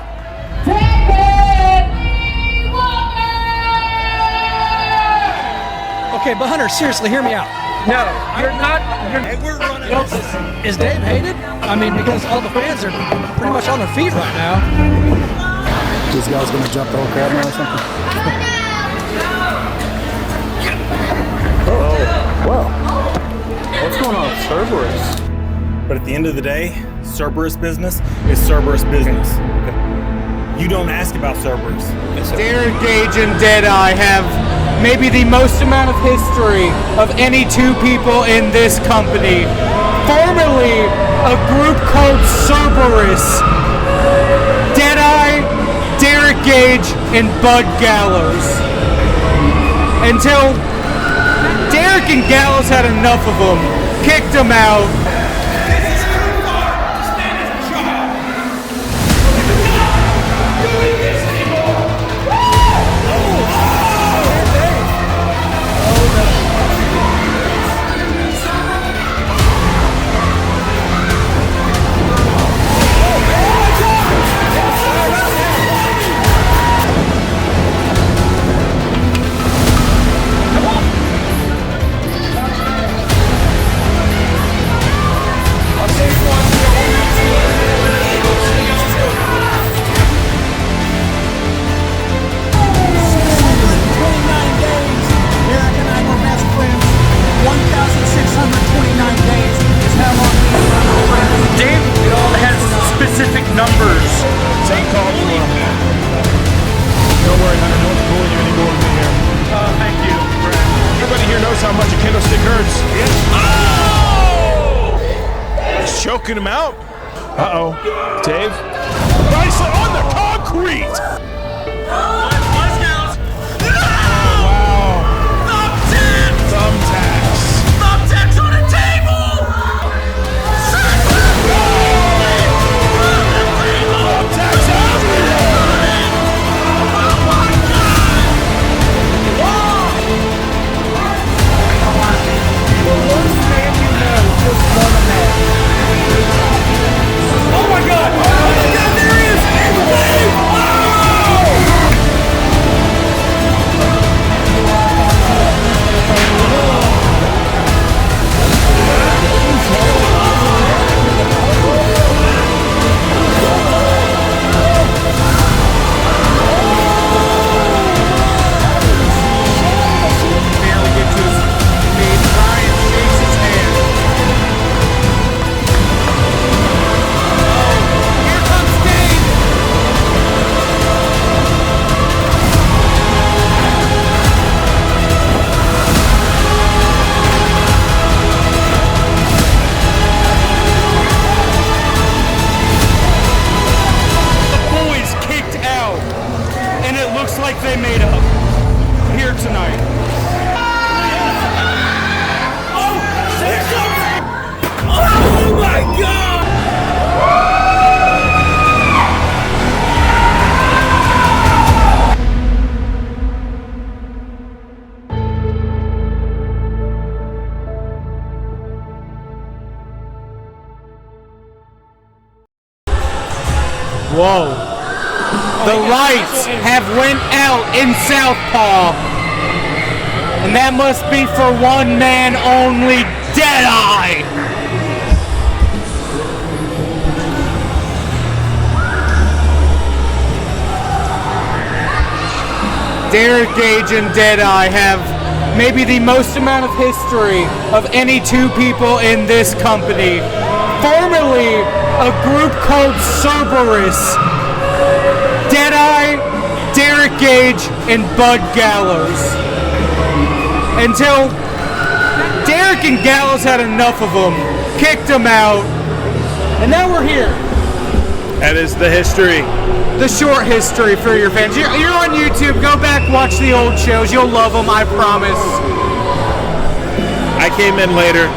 Okay, but Hunter, seriously, hear me out. No, you're not. We're running. Is Dave hated? I mean, because all the fans are pretty much on their feet right now. These guys gonna jump the whole crowd now or something? Oh, wow. What's going on with Cerberus? But at the end of the day, Cerberus business is Cerberus business. Okay. You don't ask about Cerberus. Derick Gauge and Deadeye have maybe the most amount of history of any 2 people in this company. formerly a group called Cerberus. Deadeye, Derick Gage, and Bud Gallows. Until Derick and Gallows had enough of them, kicked them out. Specific numbers. Same call for him. Don't worry, Hunter. No one's bullying you anymore than me here. Thank you. Everybody here knows how much a kendo stick hurts. Yes. Oh! He's choking him out. Uh-oh. Dave. Nice on the concrete. Thumbtacks. Thumbtacks on a table! Oh my god! There he is! Dave! They made up here tonight. Oh my god! Whoa. The lights have went out in Southpaw. And that must be for one man only, Deadeye. Derick Gauge and Deadeye have maybe the most amount of history of any two people in this company. Formerly a group called Cerberus. Deadeye, Derick Gauge, and Bud Gallows. Until Derick and Gallows had enough of them, kicked them out, and now we're here. That is the history. The short history for your fans. You're on YouTube. Go back, watch the old shows. You'll love them, I promise. I came in later.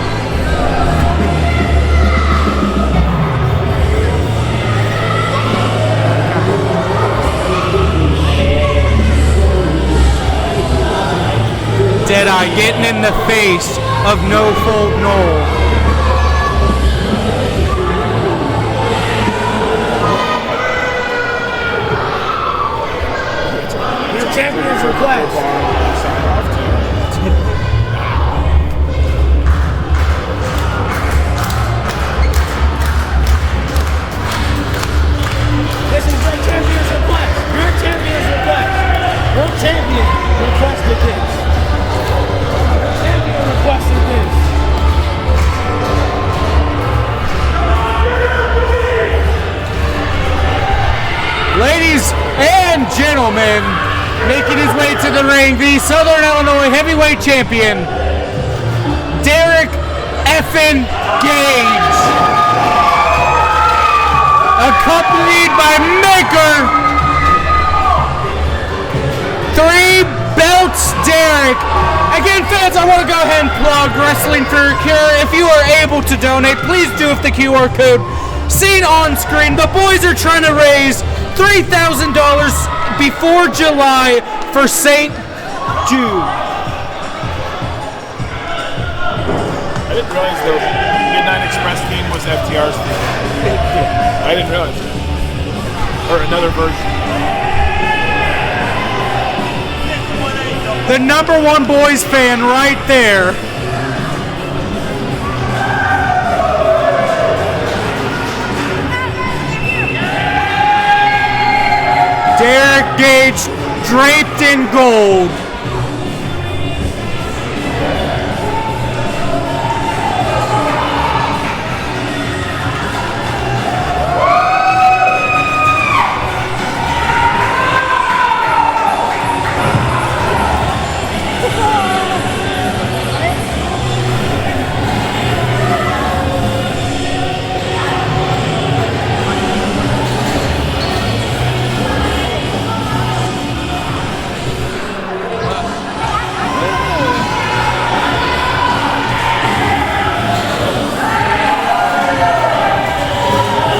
Deadeye getting in the face of No Fault Noel. Your champion's request. This is your champion's request. Your champion's request. Your champion requested this. Champion requested this. Ladies and gentlemen, making his way to the ring, the Southern Illinois heavyweight champion, Derick Kevin Gage, accompanied by Maker. 3 belts, Derick. Again, fans, I want to go ahead and plug Wrestling for a Cure. If you are able to donate, please do with the QR code seen on screen. The boys are trying to raise $3,000 before July for St. Jude. I didn't realize the Midnight Express theme was FTR's theme. I didn't realize that. Or another version. The #1 boys fan right there. Derick Gauge draped in gold.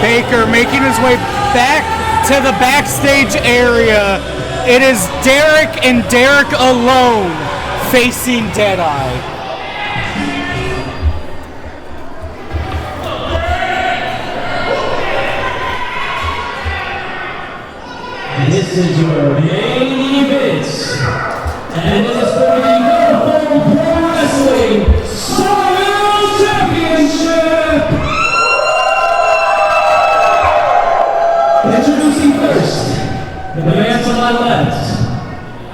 Baker making his way back to the backstage area. It is Derick and Derick alone facing Deadeye. This is your main event, and this is for the Uniform Pro Wrestling Sawyer Championship. Introducing first, the man to my left.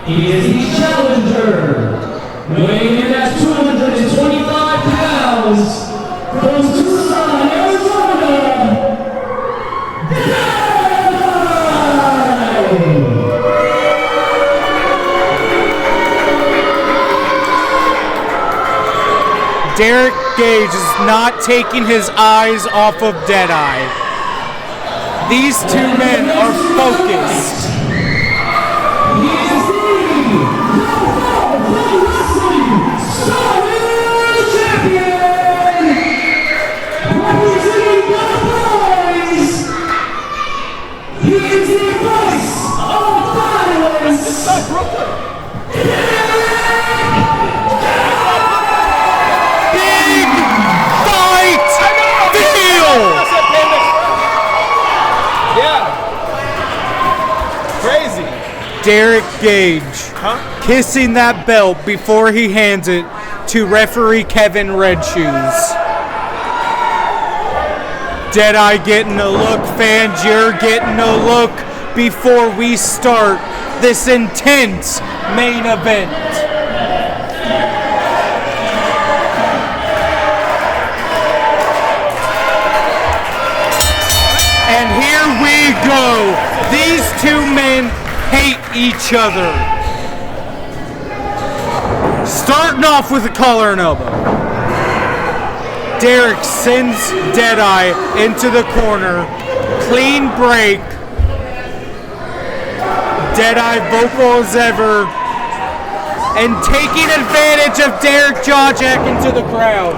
He is the challenger, weighing in at 225 pounds, from Tucson, Arizona, Derick Gauge is not taking his eyes off of Deadeye. These two men are focused. he is the Uniform Pro Wrestling Sawyer Champion, representing the boys. He is the voice of violence. Big fight feel. Crazy. Derick Gauge kissing that belt before he hands it to referee Kevin Red Shoes. Deadeye getting a look, fans, you're getting a look before we start this intense main event. And here we go. These two men hate each other. Starting off with a collar and elbow. Derick sends Deadeye into the corner. Clean break. Deadeye vocal as ever. And taking advantage of Derick jaw-jack into the crowd.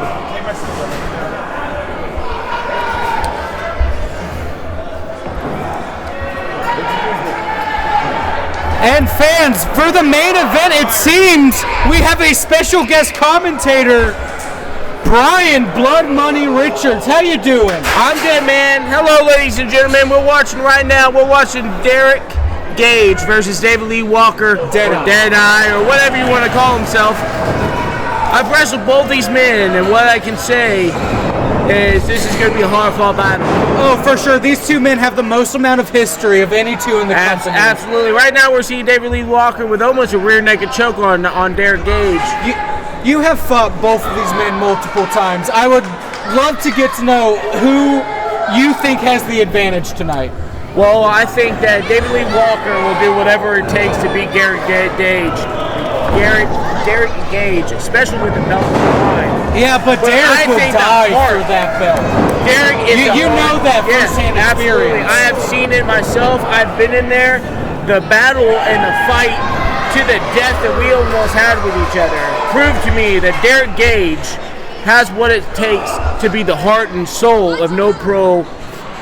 And fans, for the main event, it seems we have a special guest commentator, Brian Blood Money Richards. How you doing? I'm good, man. Hello, ladies and gentlemen. We're watching right now. We're watching Derick Gauge versus David Lee Walker, Deadeye, or whatever you want to call himself. I've wrestled both these men, and what I can say is this is going to be a hard-fought battle. Oh, for sure. These two men have the most amount of history of any two in the company. Absolutely. Right now we're seeing David Lee Walker with almost a rear naked choke on Derick Gauge. You have fought both of these men multiple times. I would love to get to know who you think has the advantage tonight. Well, I think that David Lee Walker will do whatever it takes to beat Derick Gauge. Derick Gage, especially with the belt on the line. Yeah, but Derick would die for that belt. Derick is you know that firsthand absolutely. experience. I have seen it myself. I've been in there. The battle and the fight to the death that we almost had with each other proved to me that Derick Gage has what it takes to be the heart and soul of no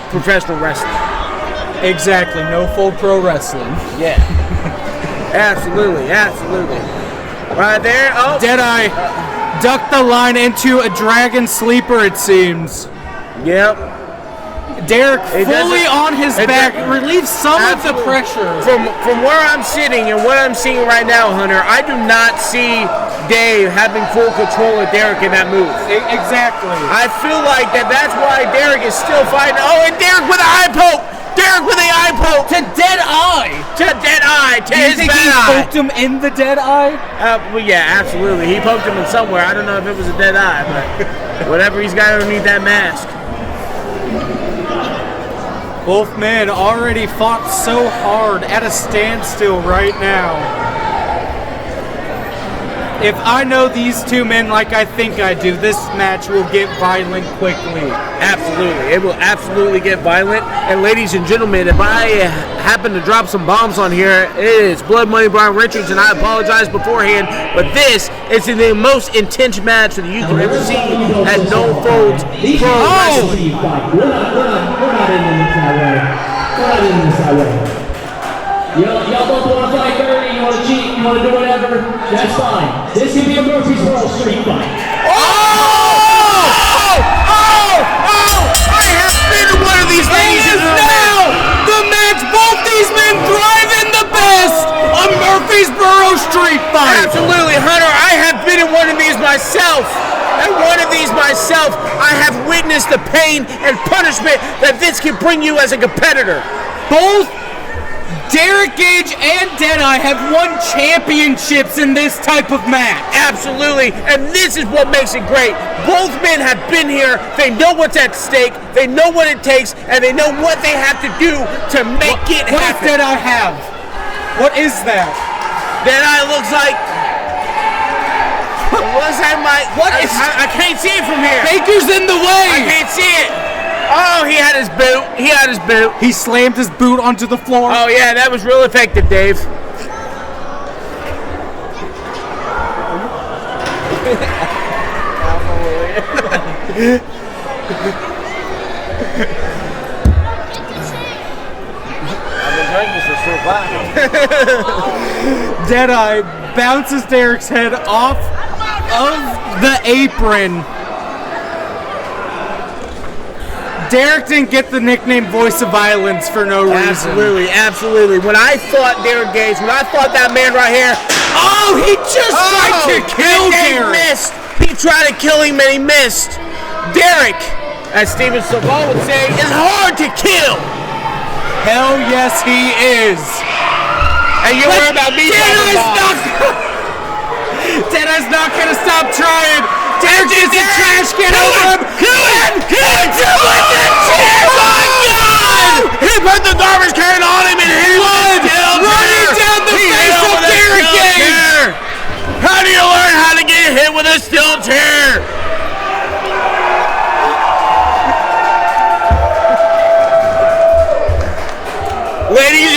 professional wrestling. Exactly, no full pro wrestling. Yeah. Absolutely. Right there. Oh. Deadeye ducked the line into a dragon sleeper, it seems. Yep. Derick fully on his back relieves some of the pressure. From where I'm sitting and what I'm seeing right now, Hunter, I do not see Dave having full control of Derick in that move. Exactly. I feel like that's why Derick is still fighting. Oh, and Derick with an eye poke! Derick with the eye poke! To Deadeye! To Deadeye! To his think bad he eye! poked him in the Deadeye? Well, yeah, absolutely. He poked him in somewhere. I don't know if it was a Deadeye, but whatever he's got underneath that mask. Both men already fought so hard at a standstill right now. If I know these two men like I think I do, this match will get violent quickly. Absolutely. It will absolutely get violent. And ladies and gentlemen, if I happen to drop some bombs on here, it is Blood Money Brian Richards, and I apologize beforehand, but this is the most intense match that you can ever see at No Folds Pro Wrestling. We're not ending this that way. We're not ending this that way. Y'all both want to fight dirty, you want to cheat, you want to do whatever, that's fine. This can be a Murfreesboro street fight. I have been one of these ladies is now the match both these men thrive in the best, a Murfreesboro street fight. Absolutely, Hunter, I have been in one of these myself. And one of these myself, I have witnessed the pain and punishment that this can bring you as a competitor. Both Derick Gage and Deadeye have won championships in this type of match. Absolutely, and this is what makes it great. Both men have been here, they know what's at stake, they know what it takes, and they know what they have to do to make it happen. What does Deadeye have? What is that? Deadeye looks like... I can't see it from here. Baker's in the way. I can't see it. Oh, he had his boot. He slammed his boot onto the floor. Oh, yeah, that was real effective, Dave. Deadeye bounces Derick's head off of the apron. Derick didn't get the nickname Voice of Violence for no reason. Absolutely. When I fought Derick Gage, when I fought that man right here, he just tried to kill Derick. Missed. He tried to kill him and he missed. Derick, as Steven Savon would say, is hard to kill. Hell yes, he is. And you're worried about me. Deadeye's not gonna stop trying. Derick gets a trash can over him. He put the garbage can on him and he was still running down the face of Derick Gage. How do you learn how to get hit with a steel chair? Ladies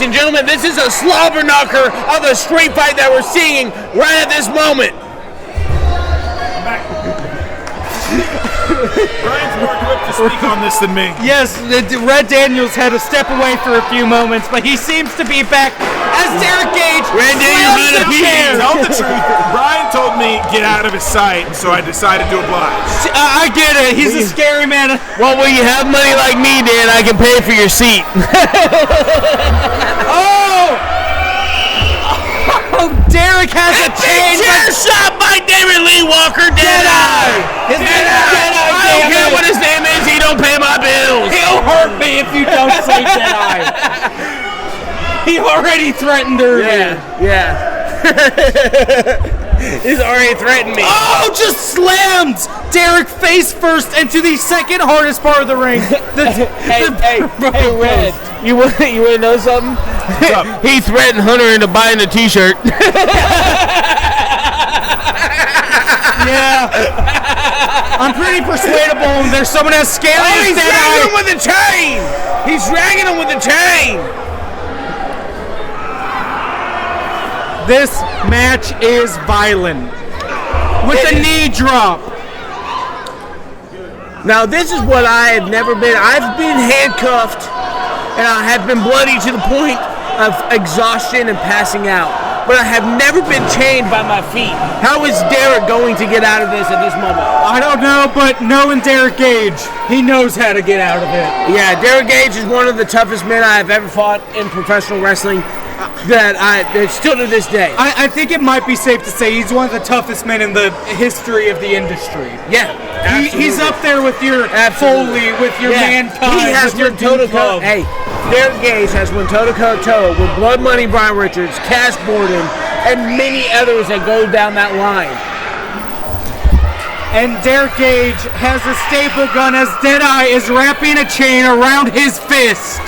and gentlemen, this is a slobber knocker of a street fight that we're seeing right at this moment. Brian's more equipped to speak on this than me. Yes, Red Daniels had to step away for a few moments, but he seems to be back as Derick Gage. Red Daniels had a chair. Tell the truth. Brian told me get out of his sight, so I decided to oblige. I get it. He's a scary man. Well, when you have money like me, Dan, I can pay for your seat. Derick has a chain. Chair shot by David Lee Walker. Deadeye. I don't care what his name is. He don't pay my bills. He'll hurt me if you don't say Deadeye. He already threatened earlier. Yeah. He's already threatened me. Just slammed Derick face first into the second hardest part of the ring. Hey, Red. You want to know something? He threatened Hunter into buying a T-shirt. Yeah. I'm pretty persuadable. There's someone as scaly as he's Deadeye. dragging him with a chain. He's dragging him with a chain. This match is violent. With a knee drop. Now, this is what I have never been. I've been handcuffed, and I have been bloody to the point of exhaustion and passing out. But I have never been chained by my feet. How is Derick going to get out of this at this moment? I don't know, but knowing Derick Gauge, he knows how to get out of it. Yeah, Derick Gauge is one of the toughest men I have ever fought in professional wrestling. That still to this day. I think it might be safe to say he's one of the toughest men in the history of the industry. Yeah, he's up there with your Foley, with your Mankind, He has with your won toe-to-toe. Duke. Hey, Derick Gauge has won toe-to-toe with Blood Money Brian Richards, Cash Borden, and many others that go down that line. And Derick Gauge has a staple gun as Deadeye is wrapping a chain around his fist.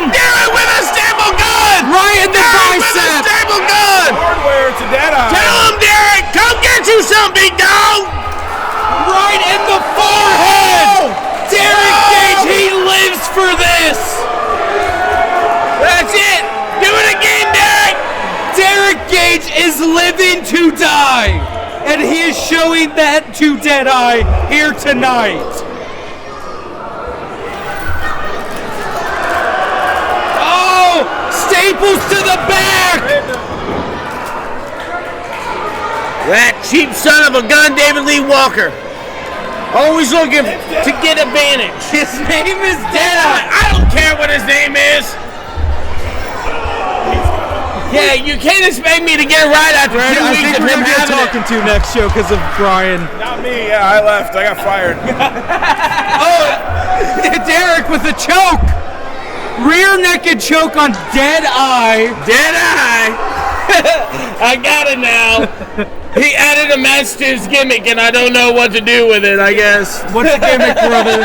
Derick with a staple gun! Right in the bicep! With a staple gun! Hardware to Deadeye. Tell him, Derick, come get you some, big dog! Right in the forehead! Derick Gauge, he lives for this! That's it! Do it again, Derick! Derick Gauge is living to die! And he is showing that to Deadeye here tonight. Staples to the back! That cheap son of a gun, David Lee Walker. Always looking to get advantage. His name is Deadeye. I don't care what his name is. Yeah, you can't expect me to get it right after 2 I weeks think of we're him going to get having talking to next show because of Brian. Not me. Yeah, I left. I got fired. Derick with a choke. Rear naked choke on Deadeye. Deadeye! I got it now. He added a match to his gimmick, and I don't know what to do with it, I guess. What's the gimmick, brother?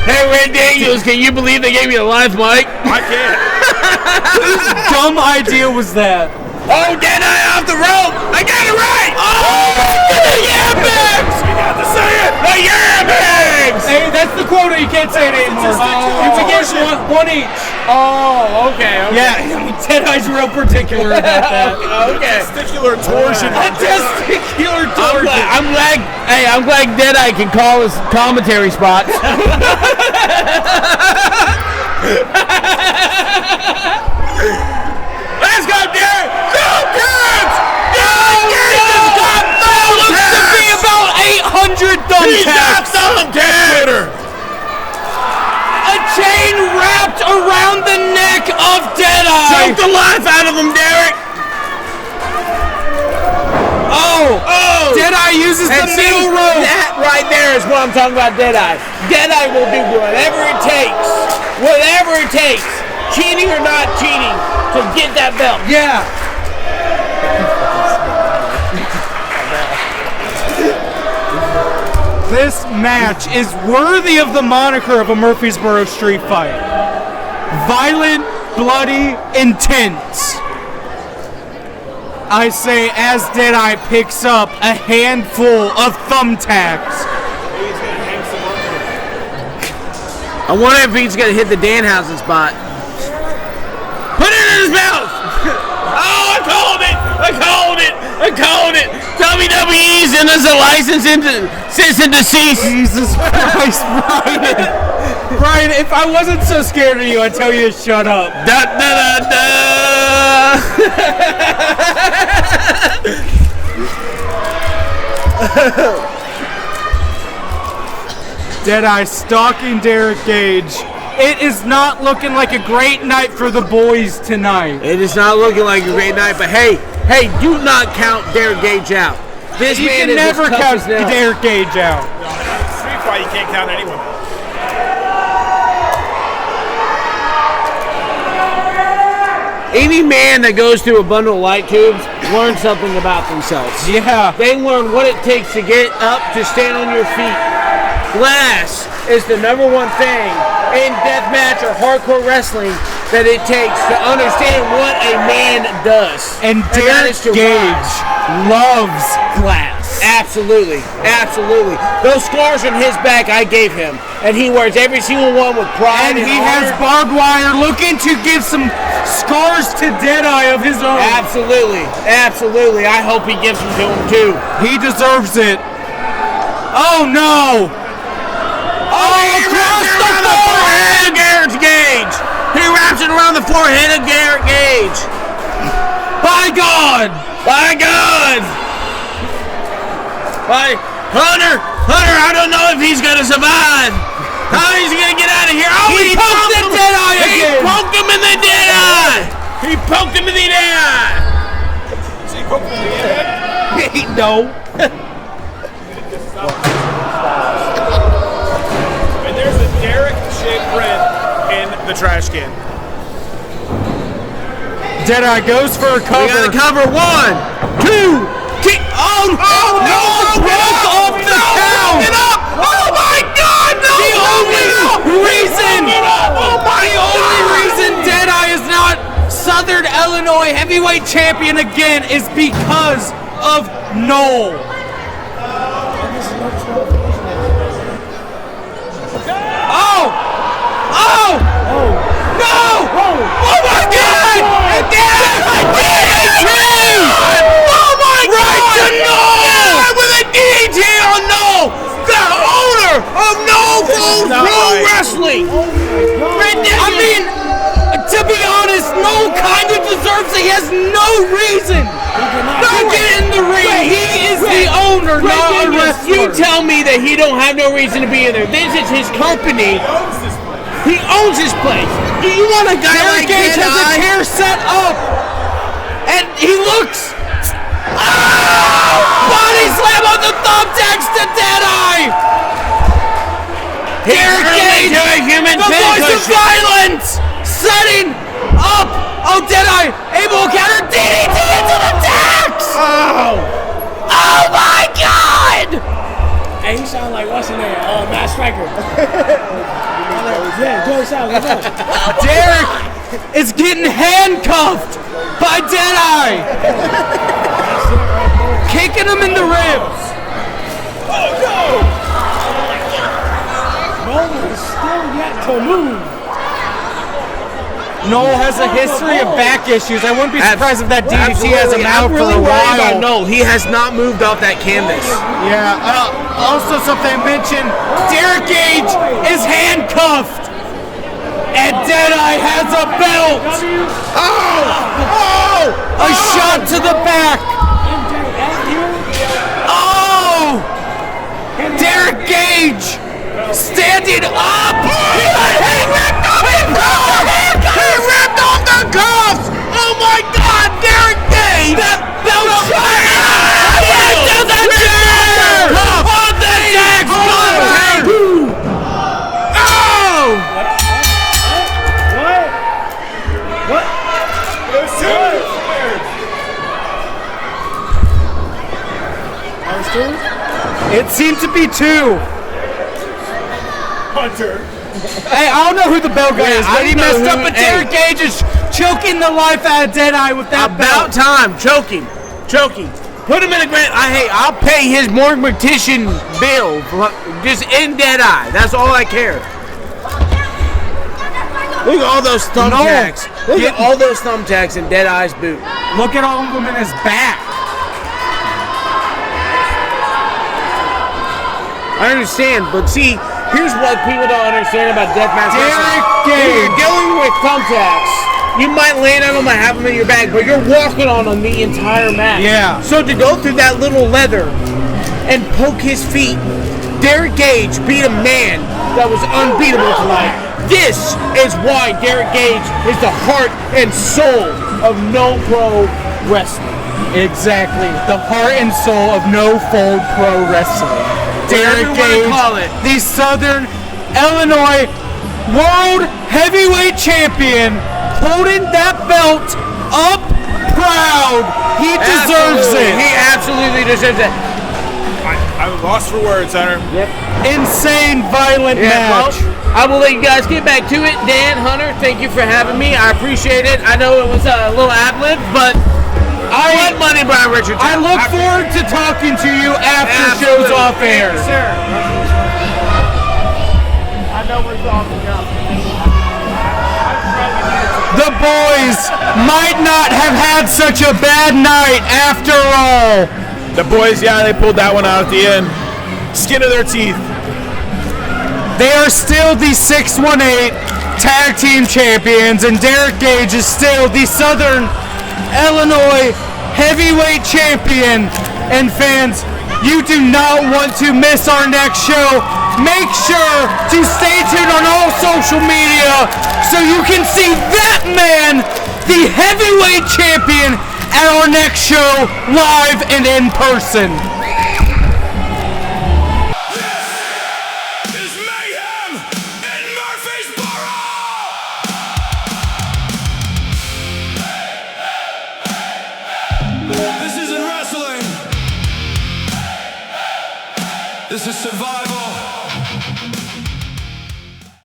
Hey, Red Daniels, can you believe they gave me a live mic? I can't. Whose dumb idea was that? Oh, Deadeye off the rope! I got it right! Oh, the Yambags! We got to say it. The Yambags! Hey, that's the quota. You can't say it anymore. You can get one each. Oh, okay. Yeah, I mean, Deadeye's real particular about that. Okay. Testicular torsion. Testicular torsion. I'm glad Deadeye can call his commentary spots. Let's go, Derek! Go, Derek! Looks to be about 800 thumbtacks. He's got thumbtacks! A chain wrapped around the neck of Deadeye. Choke the life out of him, Derek! Oh! Deadeye uses the middle rope. That right there is what I'm talking about, Deadeye. Deadeye will do whatever it takes, cheating or not cheating, to get that belt. Yeah. This match is worthy of the moniker of a Murfreesboro street fight. Violent, bloody, intense. I say as Deadeye picks up a handful of thumbtacks. I wonder if he's going to hit the Danhausen spot. Put it in his mouth! Oh, I called it! WWE's in as a license into cease and desist. Jesus Christ, Brian. Brian, if I wasn't so scared of you, I'd tell you to shut up. Da da da da! Deadeye stalking Derick Gauge. It is not looking like a great night for the boys tonight. It is not looking like a great night, but hey, do not count Derick Gauge out. This You man can is never as tough count as nails. Derick Gauge out. Street fight, you can't count anyone. Any man that goes through a bundle of light tubes learns something about themselves. Yeah. They learn what it takes to get up, to stand on your feet. Glass is the number one thing in deathmatch or hardcore wrestling that it takes to understand what a man does. And that Derick is to Gage loves glass. Absolutely, absolutely. Those scars on his back I gave him, and he wears every single one with pride. And he honor. has barbed wire looking to give some scars to Deadeye of his own. Absolutely, absolutely. I hope he gives them to him too. He deserves it. Oh no! Across the forehead of Derick Gage. He wraps it around the forehead of Derick Gage. By God! By God! By Hunter, I don't know if he's gonna survive. How is he gonna get out of here? Oh, he poked the Deadeye again. He poked him in the Deadeye. He poked him in the Deadeye. So you poked him in the head? No. And there's a Derick-shaped print in the trash can. Deadeye goes for a cover. We gotta cover 1, 2, kick. Oh no! Broke off the count. Get up! Oh my God! No! The only reason Deadeye is not Southern Illinois heavyweight champion again is because of Noel. Oh! No! Oh my God! I did it! Oh my God! Right to Noel! With a DT on Noel! The owner of Noel Pro Wrestling! I mean, to be honest, Noel kind of deserves it. He has no reason to get in the ring. He is the owner, not a wrestler. You tell me that he don't have no reason to be in there. This is his company. He owns this place. Do you want a guy like Gage has a Deadeye? chair set up, and he looks. Oh! Body slam on the thumbtacks to Deadeye. Derick Gage, to a human the voice of pincushion. violence, setting up. Oh, Deadeye able to counter DDT into the tax. Oh my God! Hey, he sound like what's his name? Matt Striker. Yeah, Joey Styles. Derek is getting handcuffed by Deadeye, kicking him in the ribs. Oh no! Nolan is still yet to move. Noel has a history of back issues. I wouldn't be surprised if that DDT has him out for a while. No, he has not moved off that canvas. Yeah. Also, something I mentioned: Derick Gage is handcuffed, and Deadeye has a belt. Oh! A shot to the back. Oh! Derick Gage standing up. He ripped off the cuffs! Oh my God, Derick Gage! That belt shot! Right to the chair! On the deck! Oh! It seemed to be 2. Hunter. Hey, I don't know who the bell guy is, but he don't know messed up. who- But Derick Gage is choking the life out of Deadeye with that About belt. time, choking. Put him in the ground. I'll pay his mortician bill just in Deadeye. That's all I care. Look at all those thumbtacks. Look at all those thumbtacks in Deadeye's boot. Look at all of them in his back. I understand, but see, here's what people don't understand about deathmatch wrestling. Gage. When you're dealing with thumbtacks, you might land on them and have them in your bag, but you're walking on them the entire match. Yeah. So to go through that little leather and poke his feet, Derick Gage beat a man that was unbeatable tonight. This is why Derick Gage is the heart and soul of No Pro Wrestling. Exactly. The heart and soul of No Fold Pro Wrestling. Derick Gage, the Southern Illinois World Heavyweight Champion, holding that belt up proud. He deserves it. He absolutely deserves it. I'm lost for words, Hunter. Yep. Insane, violent match. Well, I will let you guys get back to it. Dan, Hunter, thank you for having me. I appreciate it. I know it was a little ad-lib, but I want money, Brian Richards. I look forward to talking to you after shows off air. Yes, sir. I know we're talking now. The boys might not have had such a bad night after all. The boys, yeah, they pulled that one out at the end. Skin of their teeth. They are still the 618 Tag Team Champions, and Derick Gage is still the Southern Illinois Heavyweight Champion. And fans, you do not want to miss our next show. Make sure to stay tuned on all social media so you can see that man, the heavyweight champion, at our next show live and in person. This isn't wrestling. This is survival.